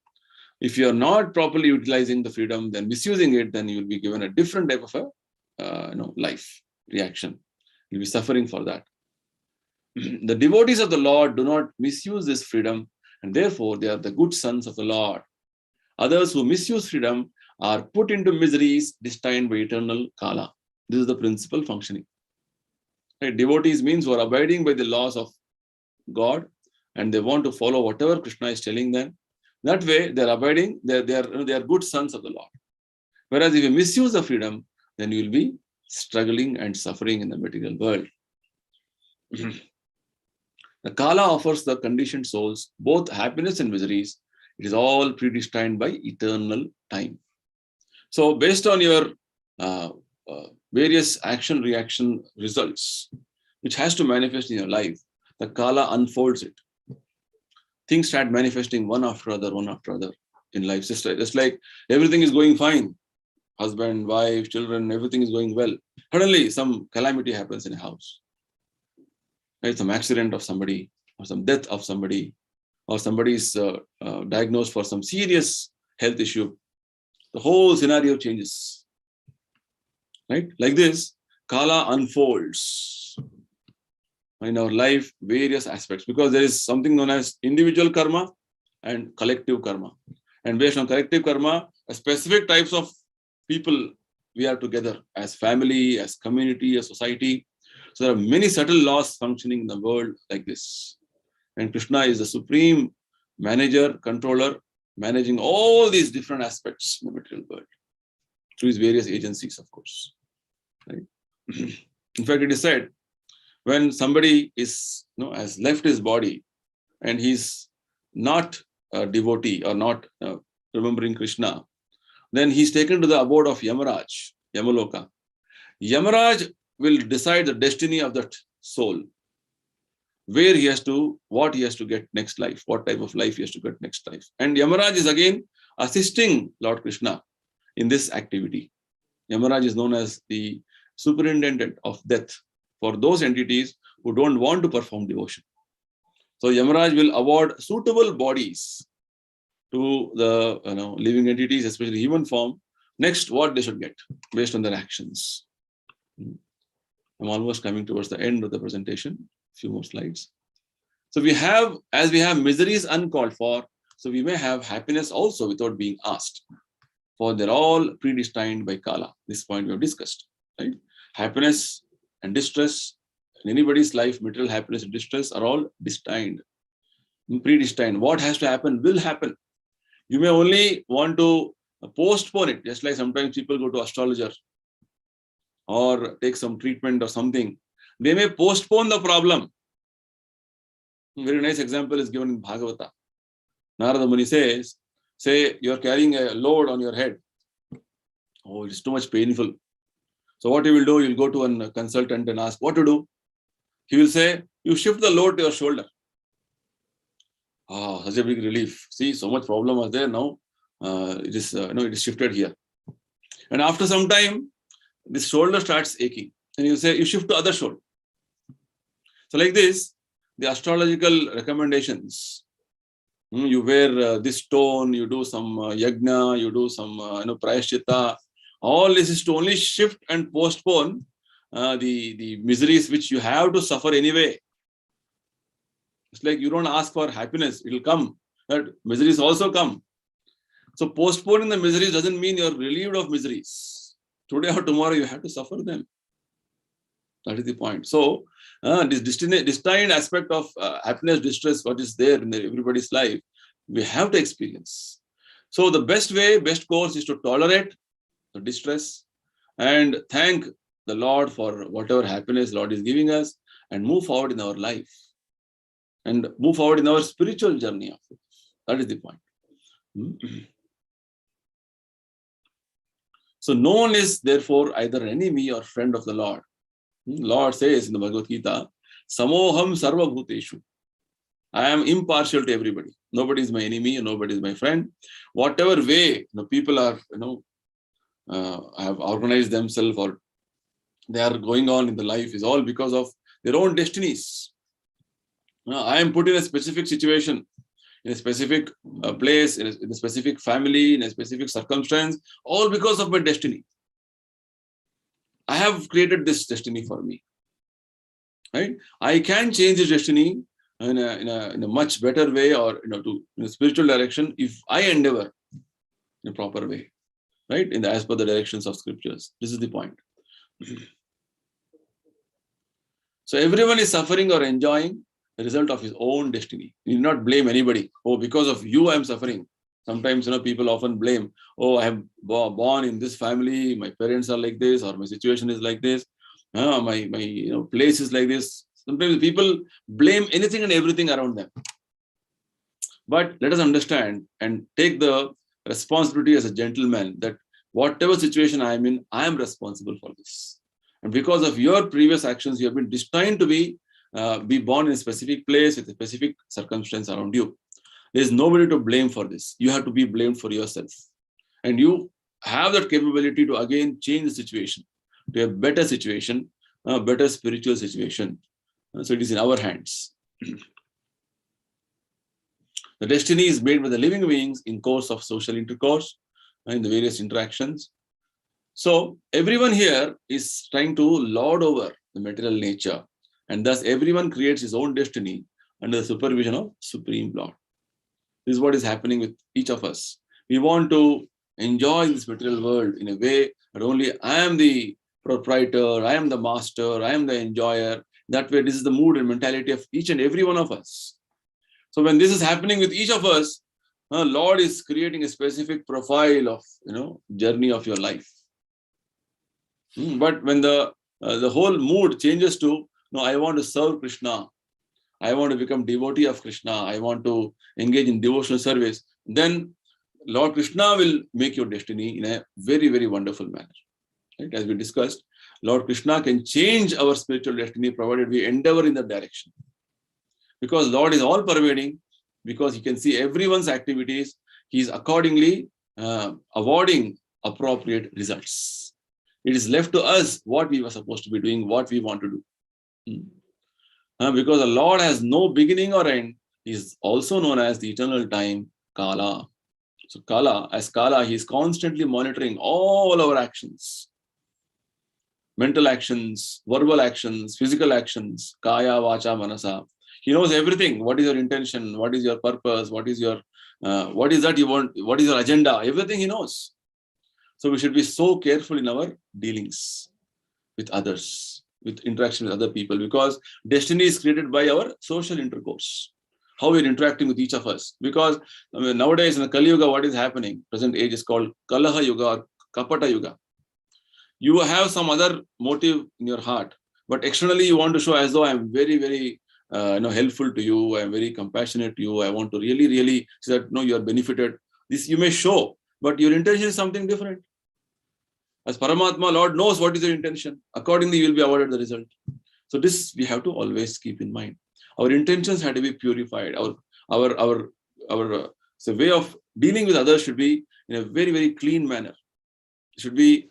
If you are not properly utilizing the freedom, then misusing it, then you will be given a different type of a life reaction. You'll be suffering for that. The devotees of the Lord do not misuse this freedom, and therefore they are the good sons of the Lord. Others who misuse freedom are put into miseries destined by eternal Kala. This is the principal functioning. Right? Devotees means who are abiding by the laws of God, and they want to follow whatever Krishna is telling them. That way, they are abiding. They are good sons of the Lord. Whereas if you misuse the freedom, then you will be struggling and suffering in the material world. The Kala offers the conditioned souls both happiness and miseries. It is all predestined by eternal time. So based on your various action-reaction results, which has to manifest in your life, the Kala unfolds it. Things start manifesting one after other in life. Just like everything is going fine. Husband, wife, children, everything is going well. Suddenly, some calamity happens in a house. Right? Some accident of somebody, or some death of somebody, or somebody is diagnosed for some serious health issue. The whole scenario changes. Right? Like this, Kala unfolds in our life, various aspects, because there is something known as individual karma and collective karma. And based on collective karma, specific types of people we are together as family, as community, as society. So there are many subtle laws functioning in the world like this. And Krishna is the supreme manager, controller, managing all these different aspects in the material world through his various agencies, of course. Right? In fact, it is said, when somebody has left his body and he's not a devotee or not remembering Krishna, then he's taken to the abode of Yamaraj, Yamaloka. Yamaraj will decide the destiny of that soul, where he has to, what he has to get next life, what type of life he has to get next life. And Yamaraj is again assisting Lord Krishna in this activity. Yamaraj is known as the superintendent of death for those entities who don't want to perform devotion. So Yamaraj will award suitable bodies to the living entities, especially human form, next what they should get based on their actions. I'm almost coming towards the end of the presentation. A few more slides. So as we have miseries uncalled for, so we may have happiness also without being asked. For they're all predestined by Kala. This point we have discussed. Right? Happiness and distress in anybody's life, material happiness and distress are all destined, predestined. What has to happen will happen. You may only want to postpone it, just like sometimes people go to astrologer or take some treatment or something. They may postpone the problem. A very nice example is given in Bhagavata. Narada Muni says, say you're carrying a load on your head. Oh, it's too much painful. So what you will do, you'll go to a consultant and ask what to do. He will say, you shift the load to your shoulder. Ah, such a big relief. See, so much problem was there. Now it is shifted here. And after some time, this shoulder starts aching. and you say, you shift to other shoulder. So like this, the astrological recommendations, you wear this stone, you do some yajna, you do some prayaschitta. All this is to only shift and postpone the miseries which you have to suffer anyway. It's like you don't ask for happiness, it will come. That miseries also come. So postponing the miseries doesn't mean you're relieved of miseries. Today or tomorrow you have to suffer them. That is the point. So this destined aspect of happiness, distress, what is there in everybody's life, we have to experience. So the best course is to tolerate the distress and thank the Lord for whatever happiness Lord is giving us and move forward in our life and move forward in our spiritual journey. That is the point. So no one is therefore either enemy or friend of the Lord. Lord says in the Bhagavad-Gita, Samoham sarva bhuteshu. I am impartial to everybody. Nobody is my enemy and nobody is my friend. Whatever way people are, have organized themselves or they are going on in the life is all because of their own destinies. I am put in a specific situation, in a specific place, in a specific family, in a specific circumstance, all because of my destiny. I have created this destiny for me. Right? I can change this destiny in a much better way or in a spiritual direction if I endeavor in a proper way. Right? As per the directions of scriptures. This is the point. So everyone is suffering or enjoying the result of his own destiny. You do not blame anybody. Oh, because of you, I am suffering. Sometimes, people often blame, oh, I am born in this family, my parents are like this, or my situation is like this, my place is like this. Sometimes people blame anything and everything around them. But let us understand and take the responsibility as a gentleman that whatever situation I am in, I am responsible for this. And because of your previous actions, you have been destined to be born in a specific place with a specific circumstance around you. There is nobody to blame for this. You have to be blamed for yourself. And you have that capability to again change the situation to a better situation, a better spiritual situation. So it is in our hands. The destiny is made by the living beings in course of social intercourse, in the various interactions. So everyone here is trying to lord over the material nature. And thus everyone creates his own destiny under the supervision of Supreme Lord. This is what is happening with each of us. We want to enjoy this material world in a way that only I am the proprietor, I am the master, I am the enjoyer. That way, this is the mood and mentality of each and every one of us. So when this is happening with each of us, Lord is creating a specific profile of journey of your life. But when the whole mood changes to, no, I want to serve Krishna, I want to become devotee of Krishna, I want to engage in devotional service, then Lord Krishna will make your destiny in a very, very wonderful manner. Right? As we discussed, Lord Krishna can change our spiritual destiny provided we endeavor in that direction. Because Lord is all pervading, because he can see everyone's activities, he is accordingly awarding appropriate results. It is left to us what we were supposed to be doing, what we want to do. Because the Lord has no beginning or end, he is also known as the eternal time, Kala. So Kala, he is constantly monitoring all our actions. Mental actions, verbal actions, physical actions, Kaya, Vacha, Manasa. He knows everything. What is your intention? What is your purpose? What is your, what is that you want? What is your agenda? Everything he knows. So we should be so careful in our dealings with others, with interaction with other people, because destiny is created by our social intercourse, how we're interacting with each of us. Because nowadays in the Kali Yuga, what is happening? Present age is called Kalaha Yuga or Kapata Yuga. You have some other motive in your heart, but externally you want to show as though I'm very, very helpful to you. I'm very compassionate to you. I want to really, really say that no, you are benefited. This you may show, but your intention is something different. As Paramatma, Lord knows what is your intention. Accordingly, you will be awarded the result. So this we have to always keep in mind. Our intentions have to be purified. Our way of dealing with others should be in a very, very clean manner. It should be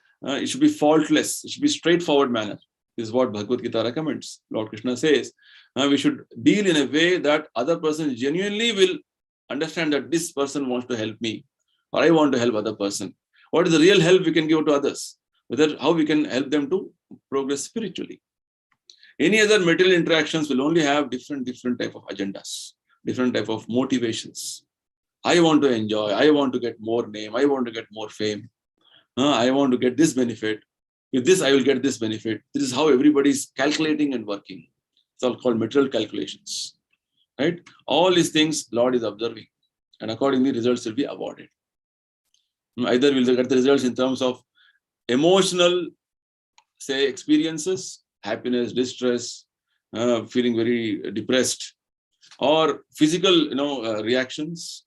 faultless. It should be straightforward manner. This is what Bhagavad-Gita recommends. Lord Krishna says, we should deal in a way that other person genuinely will understand that this person wants to help me, or I want to help other person. What is the real help we can give to others? Whether how we can help them to progress spiritually. Any other material interactions will only have different type of agendas, different type of motivations. I want to enjoy, I want to get more name, I want to get more fame, I want to get this benefit. With this, I will get this benefit. This is how everybody is calculating and working. It's all called material calculations, right? All these things Lord is observing, and accordingly, results will be awarded. Either we'll get the results in terms of emotional, say, experiences, happiness, distress, feeling very depressed, or physical, reactions.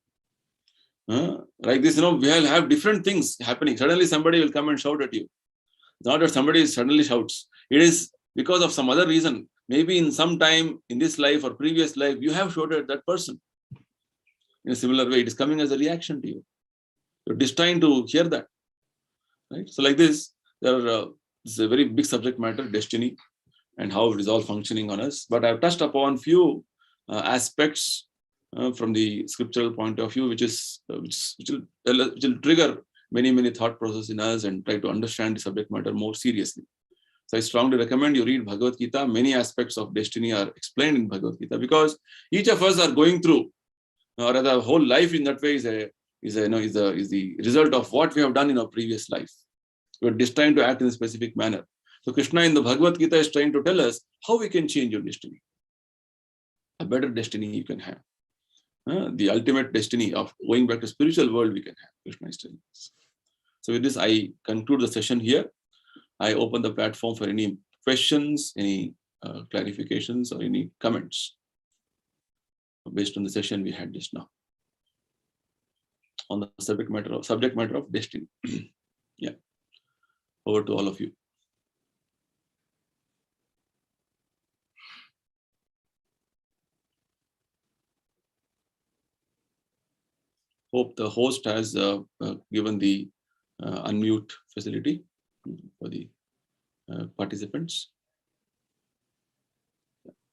Like this, we will have different things happening. Suddenly, somebody will come and shout at you. It's not that somebody suddenly shouts. It is because of some other reason. Maybe in some time in this life or previous life, you have shouted at that person. In a similar way, it is coming as a reaction to you. You're destined to hear that. Right? So like this, this is a very big subject matter, destiny, and how it is all functioning on us. But I've touched upon few aspects from the scriptural point of view, which will trigger many thought processes in us and try to understand the subject matter more seriously. So I strongly recommend you read Bhagavad-Gita. Many aspects of destiny are explained in Bhagavad-Gita, because each of us are going through, or the whole life in that way is the result of what we have done in our previous life. We are destined to act in a specific manner. So Krishna in the Bhagavad-Gita is trying to tell us how we can change your destiny. A better destiny you can have. The ultimate destiny of going back to spiritual world we can have. Krishna is telling us. So with this, I conclude the session here. I open the platform for any questions, any clarifications, or any comments based on the session we had just now on the subject matter of destiny. Yeah. Over to all of you. Hope the host has given the unmute facility for the participants.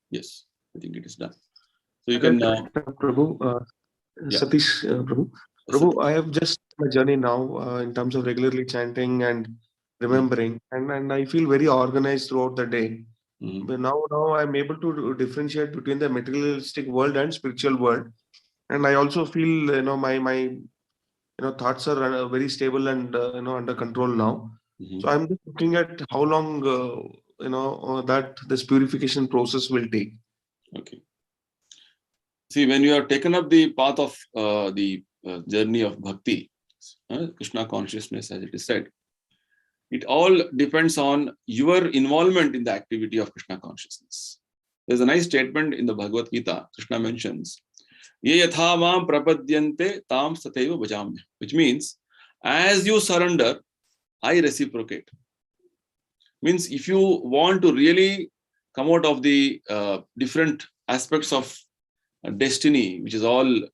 Yes, I think it is done. So you can. Prabhu, Satish, Prabhu. Prabhu, I have just my journey now in terms of regularly chanting and remembering, and I feel very organized throughout the day. But now I'm able to differentiate between the materialistic world and spiritual world, and I also feel my thoughts are very stable and under control now. So I'm just looking at how long that this purification process will take. Okay. See, when you have taken up the path of the journey of bhakti, Krishna consciousness, as it is said, it all depends on your involvement in the activity of Krishna consciousness. There's a nice statement in the Bhagavad-Gita. Krishna mentions, Ye yatha mam prapadyante tam sateva bhajamya, which means, as you surrender, I reciprocate. Means if you want to really come out of the different aspects of destiny, which is all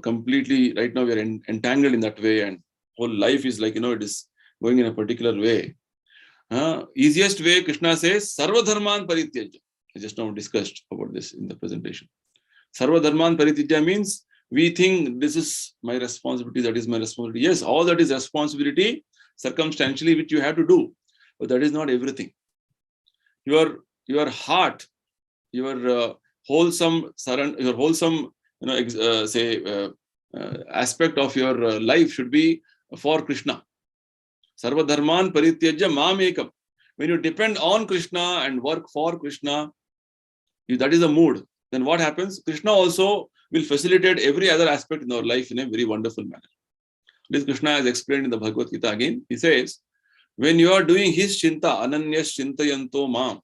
completely, right now we are entangled in that way, and whole life is like, it is going in a particular way. Easiest way, Krishna says, Sarva Dharman Parityajya. I just now discussed about this in the presentation. Sarva Dharman Parityajya means we think this is my responsibility, that is my responsibility. Yes, all that is responsibility, circumstantially, which you have to do, but that is not everything. Your heart, your wholesome aspect of your life should be for Krishna. Sarva Dharman Parityajya Mam Ekam. When you depend on Krishna and work for Krishna, that is the mood. Then what happens? Krishna also will facilitate every other aspect in our life in a very wonderful manner. This Krishna has explained in the Bhagavad-Gita again. He says, when you are doing his chinta, ananyas chintayanto mam,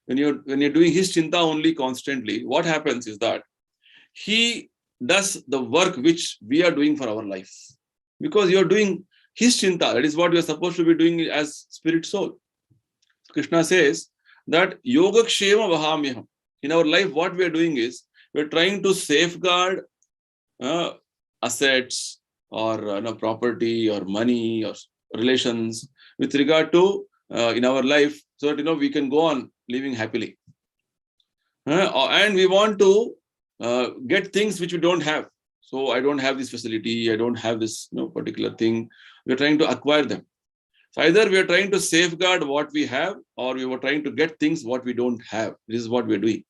when you're doing his chinta only constantly, what happens is that he does the work which we are doing for our life. Because you're doing his chinta, that is what we are supposed to be doing as spirit soul. Krishna says that yogakshema vahamyaham. In our life, what we are doing is, we are trying to safeguard assets or property or money or relations with regard to in our life so that we can go on living happily. And we want to get things which we don't have. So I don't have this facility, I don't have this particular thing. We're trying to acquire them. So either we are trying to safeguard what we have, or we were trying to get things what we don't have. This is what we're doing.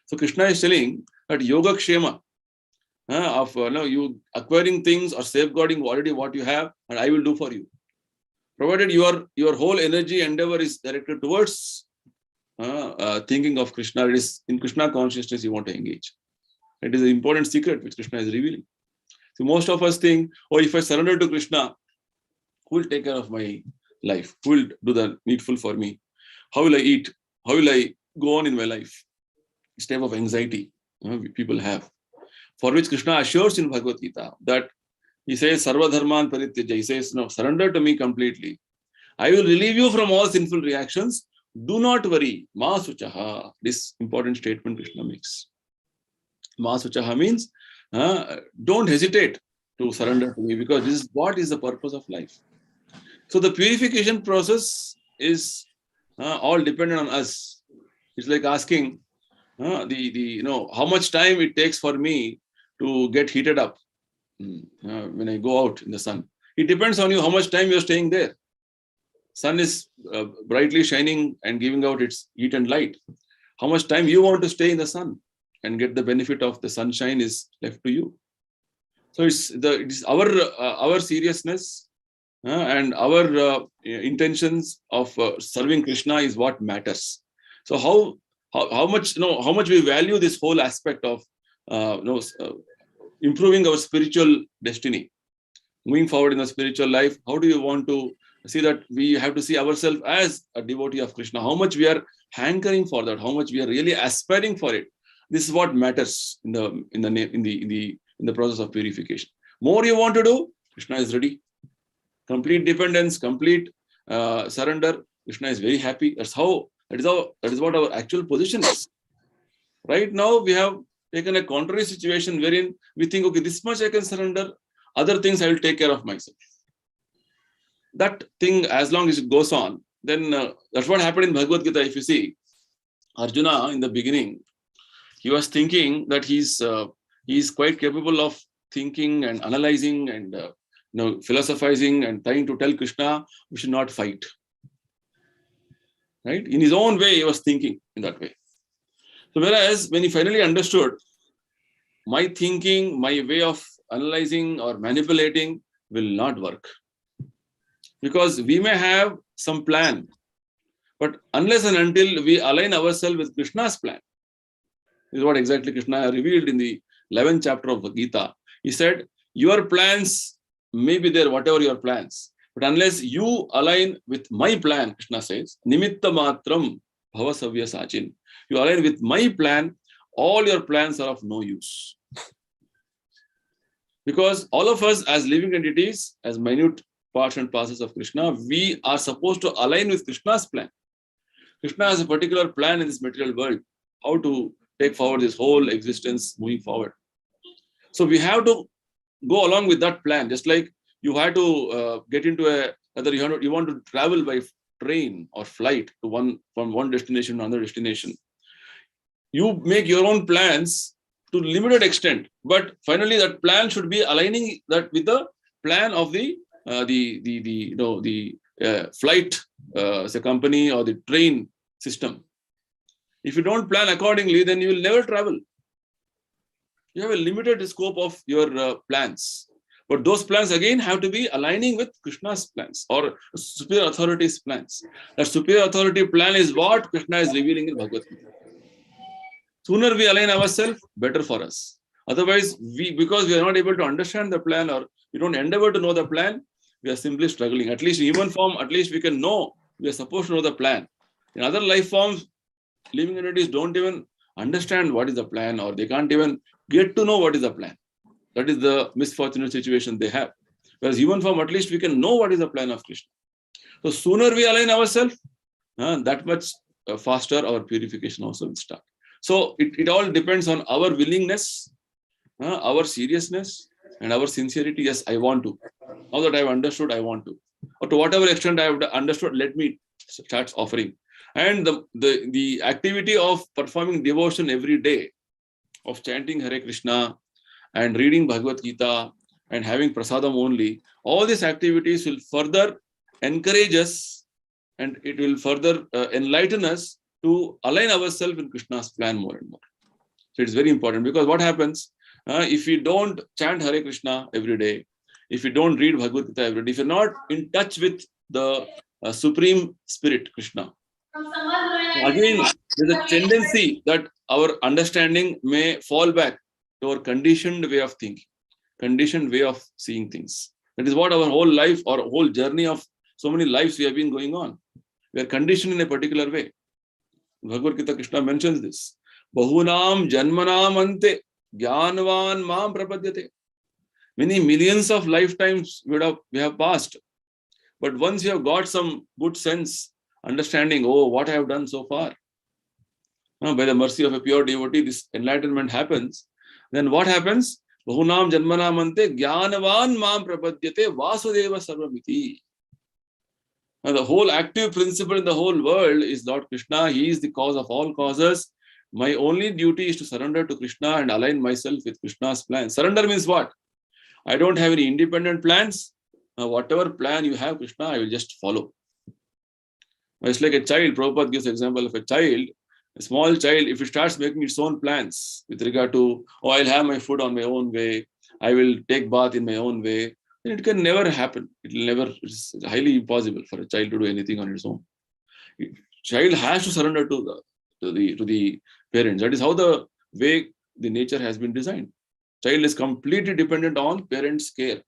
So Krishna is telling that yoga kshema of you acquiring things or safeguarding already what you have, and I will do for you. Provided your whole energy endeavor is directed towards thinking of Krishna, it is in Krishna consciousness you want to engage. It is an important secret which Krishna is revealing. So most of us think, oh, if I surrender to Krishna, who will take care of my life? Who will do the needful for me? How will I eat? How will I go on in my life? This type of anxiety people have, for which Krishna assures in Bhagavad-Gita that he says, Sarva dharman parityaja. He says, no, surrender to me completely. I will relieve you from all sinful reactions. Do not worry. Ma suchaha. This important statement Krishna makes. Ma suchaha means don't hesitate to surrender to me, because this is what is the purpose of life. So the purification process is all dependent on us. It's like asking how much time it takes for me to get heated up when I go out in the sun. It depends on you how much time you're staying there. Sun is brightly shining and giving out its heat and light. How much time you want to stay in the sun and get the benefit of the sunshine is left to you. So it is our seriousness and our intentions of serving Krishna is what matters. So how much we value this whole aspect of improving our spiritual destiny, moving forward in the spiritual life. How do you want to see that we have to see ourselves as a devotee of Krishna? How much we are hankering for that? How much we are really aspiring for it? This is what matters in the process of purification. More you want to do, Krishna is ready. Complete dependence, complete surrender. Krishna is very happy. That is what our actual position is. Right now, we have taken a contrary situation wherein we think, okay, this much I can surrender. Other things I will take care of myself. That thing, as long as it goes on, then that's what happened in Bhagavad-Gita. If you see, Arjuna in the beginning, he was thinking that he's quite capable of thinking and analyzing and philosophizing and trying to tell Krishna we should not fight. Right? In his own way, he was thinking in that way. So whereas when he finally understood, my thinking, my way of analyzing or manipulating will not work. Because we may have some plan, but unless and until we align ourselves with Krishna's plan, this is what exactly Krishna revealed in the 11th chapter of the Gita. He said, your plans may be there, whatever your plans, but unless you align with my plan, Krishna says, nimitta matram bhavasavya sachin. You align with my plan, all your plans are of no use. Because all of us as living entities, as minute parts and parcels of Krishna, we are supposed to align with Krishna's plan. Krishna has a particular plan in this material world, how to take forward this whole existence moving forward. So we have to go along with that plan, just like you had to get into whether you want to travel by train or flight to from one destination to another destination. You make your own plans to limited extent, but finally that plan should be aligning that with the plan of the flight company or the train system. If you don't plan accordingly, then you will never travel. You have a limited scope of your plans. But those plans again have to be aligning with Krishna's plans or superior authority's plans. That superior authority plan is what Krishna is revealing in Bhagavad-Gita. Sooner we align ourselves, better for us. Otherwise, because we are not able to understand the plan or we don't endeavor to know the plan, we are simply struggling. At least in human form, at least we can know, we are supposed to know the plan. In other life forms, living entities don't even understand what is the plan, or they can't even get to know what is the plan. That is the misfortunate situation they have. Whereas human form, at least we can know what is the plan of Krishna. So sooner we align ourselves, that much faster our purification also will start. So it all depends on our willingness, our seriousness, and our sincerity. Yes, I want to. Now that I've understood, I want to. or to whatever extent I have understood, let me start offering. And the activity of performing devotion every day, of chanting Hare Krishna and reading Bhagavad-Gita and having prasadam only, all these activities will further encourage us, and it will further enlighten us to align ourselves in Krishna's plan more and more. So it's very important, because what happens if we don't chant Hare Krishna every day, if we don't read Bhagavad-Gita every day, if you're not in touch with the Supreme Spirit, Krishna, again, there's a tendency that our understanding may fall back to our conditioned way of thinking, conditioned way of seeing things. That is what our whole life or whole journey of so many lives we have been going on. We are conditioned in a particular way. Bhagavad-Gita, Krishna mentions this. Bahunam janmanam ante jnanvan mam prapadyate. Many millions of lifetimes we have passed. But once you have got some good sense, understanding, oh, what I have done so far, by the mercy of a pure devotee, this enlightenment happens. Then what happens? Bahunam janmanam ante jnanavan mam prapadyate vasudeva sarvamiti. Now, the whole active principle in the whole world is Lord Krishna. He is the cause of all causes. My only duty is to surrender to Krishna and align myself with Krishna's plan. Surrender means what? I don't have any independent plans. Whatever plan you have, Krishna, I will just follow. It's like a child. Prabhupada gives an example of a child. A small child, if it starts making its own plans with regard to, oh, I'll have my food on my own way, I will take bath in my own way, then it can never happen. It will never, it's highly impossible for a child to do anything on its own. Child has to surrender to the parents. That is how the way the nature has been designed. Child is completely dependent on parents' care.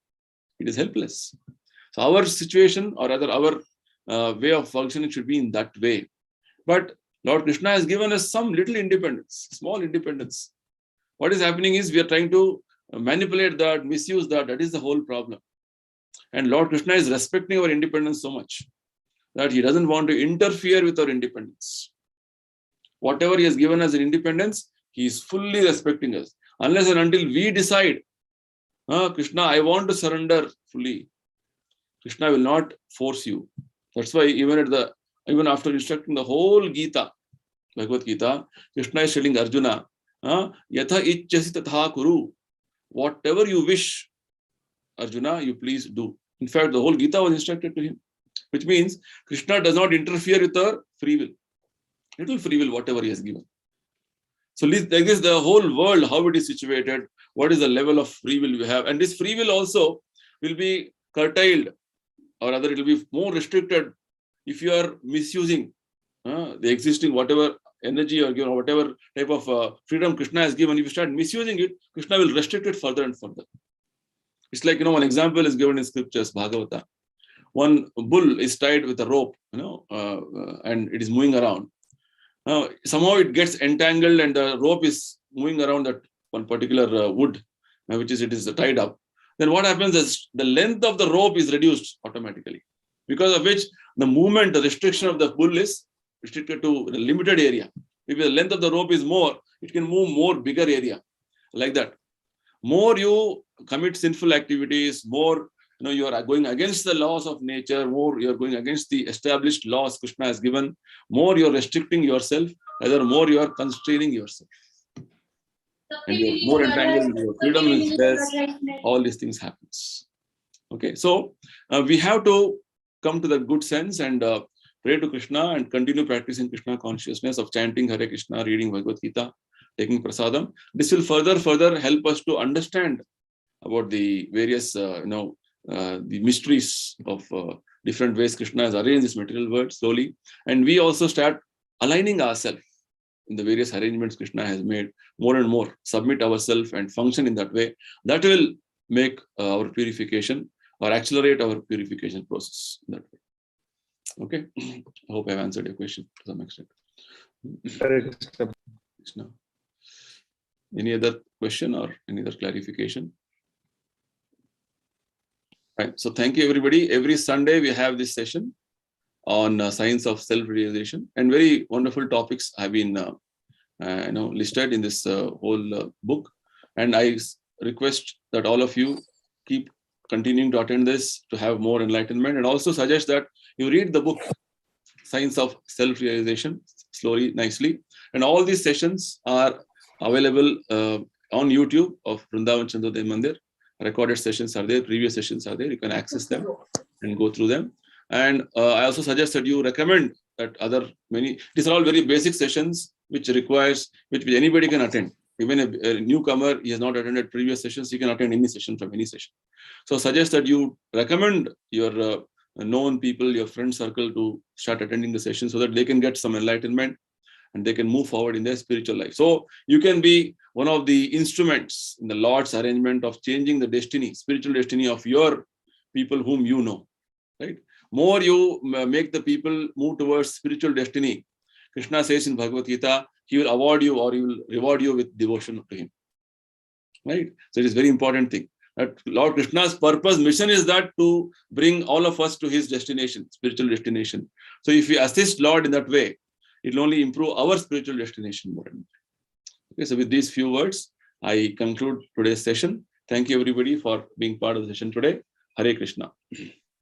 It is helpless. So our situation, or rather our way of functioning, should be in that way. But Lord Krishna has given us some little independence, small independence. What is happening is we are trying to manipulate that, misuse that. That is the whole problem. And Lord Krishna is respecting our independence so much that he doesn't want to interfere with our independence. Whatever he has given us in independence, he is fully respecting us. Unless and until we decide, Krishna, I want to surrender fully, Krishna will not force you. That's why even after instructing the whole Gita, Bhagavad-Gita, Krishna is telling Arjuna, Yatha ichchasi tatha kuru. Whatever you wish, Arjuna, you please do. In fact, the whole Gita was instructed to him, which means Krishna does not interfere with our free will. Little free will, whatever he has given. So like this, the whole world, how it is situated, what is the level of free will we have. And this free will also will be curtailed, or rather it will be more restricted if you are misusing the existing whatever energy or whatever type of freedom Krishna has given. If you start misusing it, Krishna will restrict it further and further. It's like, one example is given in scriptures, Bhagavata. One bull is tied with a rope, and it is moving around. Somehow it gets entangled and the rope is moving around that one particular wood, which it is tied up. Then what happens is the length of the rope is reduced automatically, because of which the movement, the restriction of the bull is restricted to a limited area. If the length of the rope is more, it can move more bigger area, like that. More you commit sinful activities, more you are going against the laws of nature, more you are going against the established laws Krishna has given, more you are restricting yourself, either more you are constraining yourself. And you are more entangled, your freedom is less, all these things happens. Okay, so we have to come to the good sense and pray to Krishna and continue practicing Krishna consciousness of chanting Hare Krishna, reading Bhagavad-Gita, taking prasadam. This will further help us to understand about the various, the mysteries of different ways Krishna has arranged this material world slowly. And we also start aligning ourselves in the various arrangements Krishna has made more and more, submit ourselves and function in that way. That will make our purification or accelerate our purification process in that way. Okay, I hope I've answered your question to some extent. Any other question or any other clarification? Right. So thank you, everybody. Every Sunday we have this session on science of self-realization, and very wonderful topics have been listed in this whole book. And I request that all of you keep continuing to attend this to have more enlightenment, and also suggest that you read the book Science of Self-Realization slowly, nicely. And all these sessions are available on YouTube of Vrindavan Chandrodaya Mandir. Recorded sessions are there, previous sessions are there. You can access them and go through them. And I also suggest that you recommend that these are all very basic sessions which anybody can attend. Even a newcomer, he has not attended previous sessions, he can attend any session from any session. So suggest that you recommend your known people, your friend circle to start attending the session so that they can get some enlightenment and they can move forward in their spiritual life. So you can be one of the instruments in the Lord's arrangement of changing the destiny, spiritual destiny of your people whom you know, right? More you make the people move towards spiritual destiny. Krishna says in Bhagavad-Gita, he will award you or he will reward you with devotion to him, right? So it is a very important thing. That Lord Krishna's purpose, mission is that to bring all of us to his destination, spiritual destination. So if we assist Lord in that way, it will only improve our spiritual destination more and more. Okay, so with these few words, I conclude today's session. Thank you everybody for being part of the session today. Hare Krishna.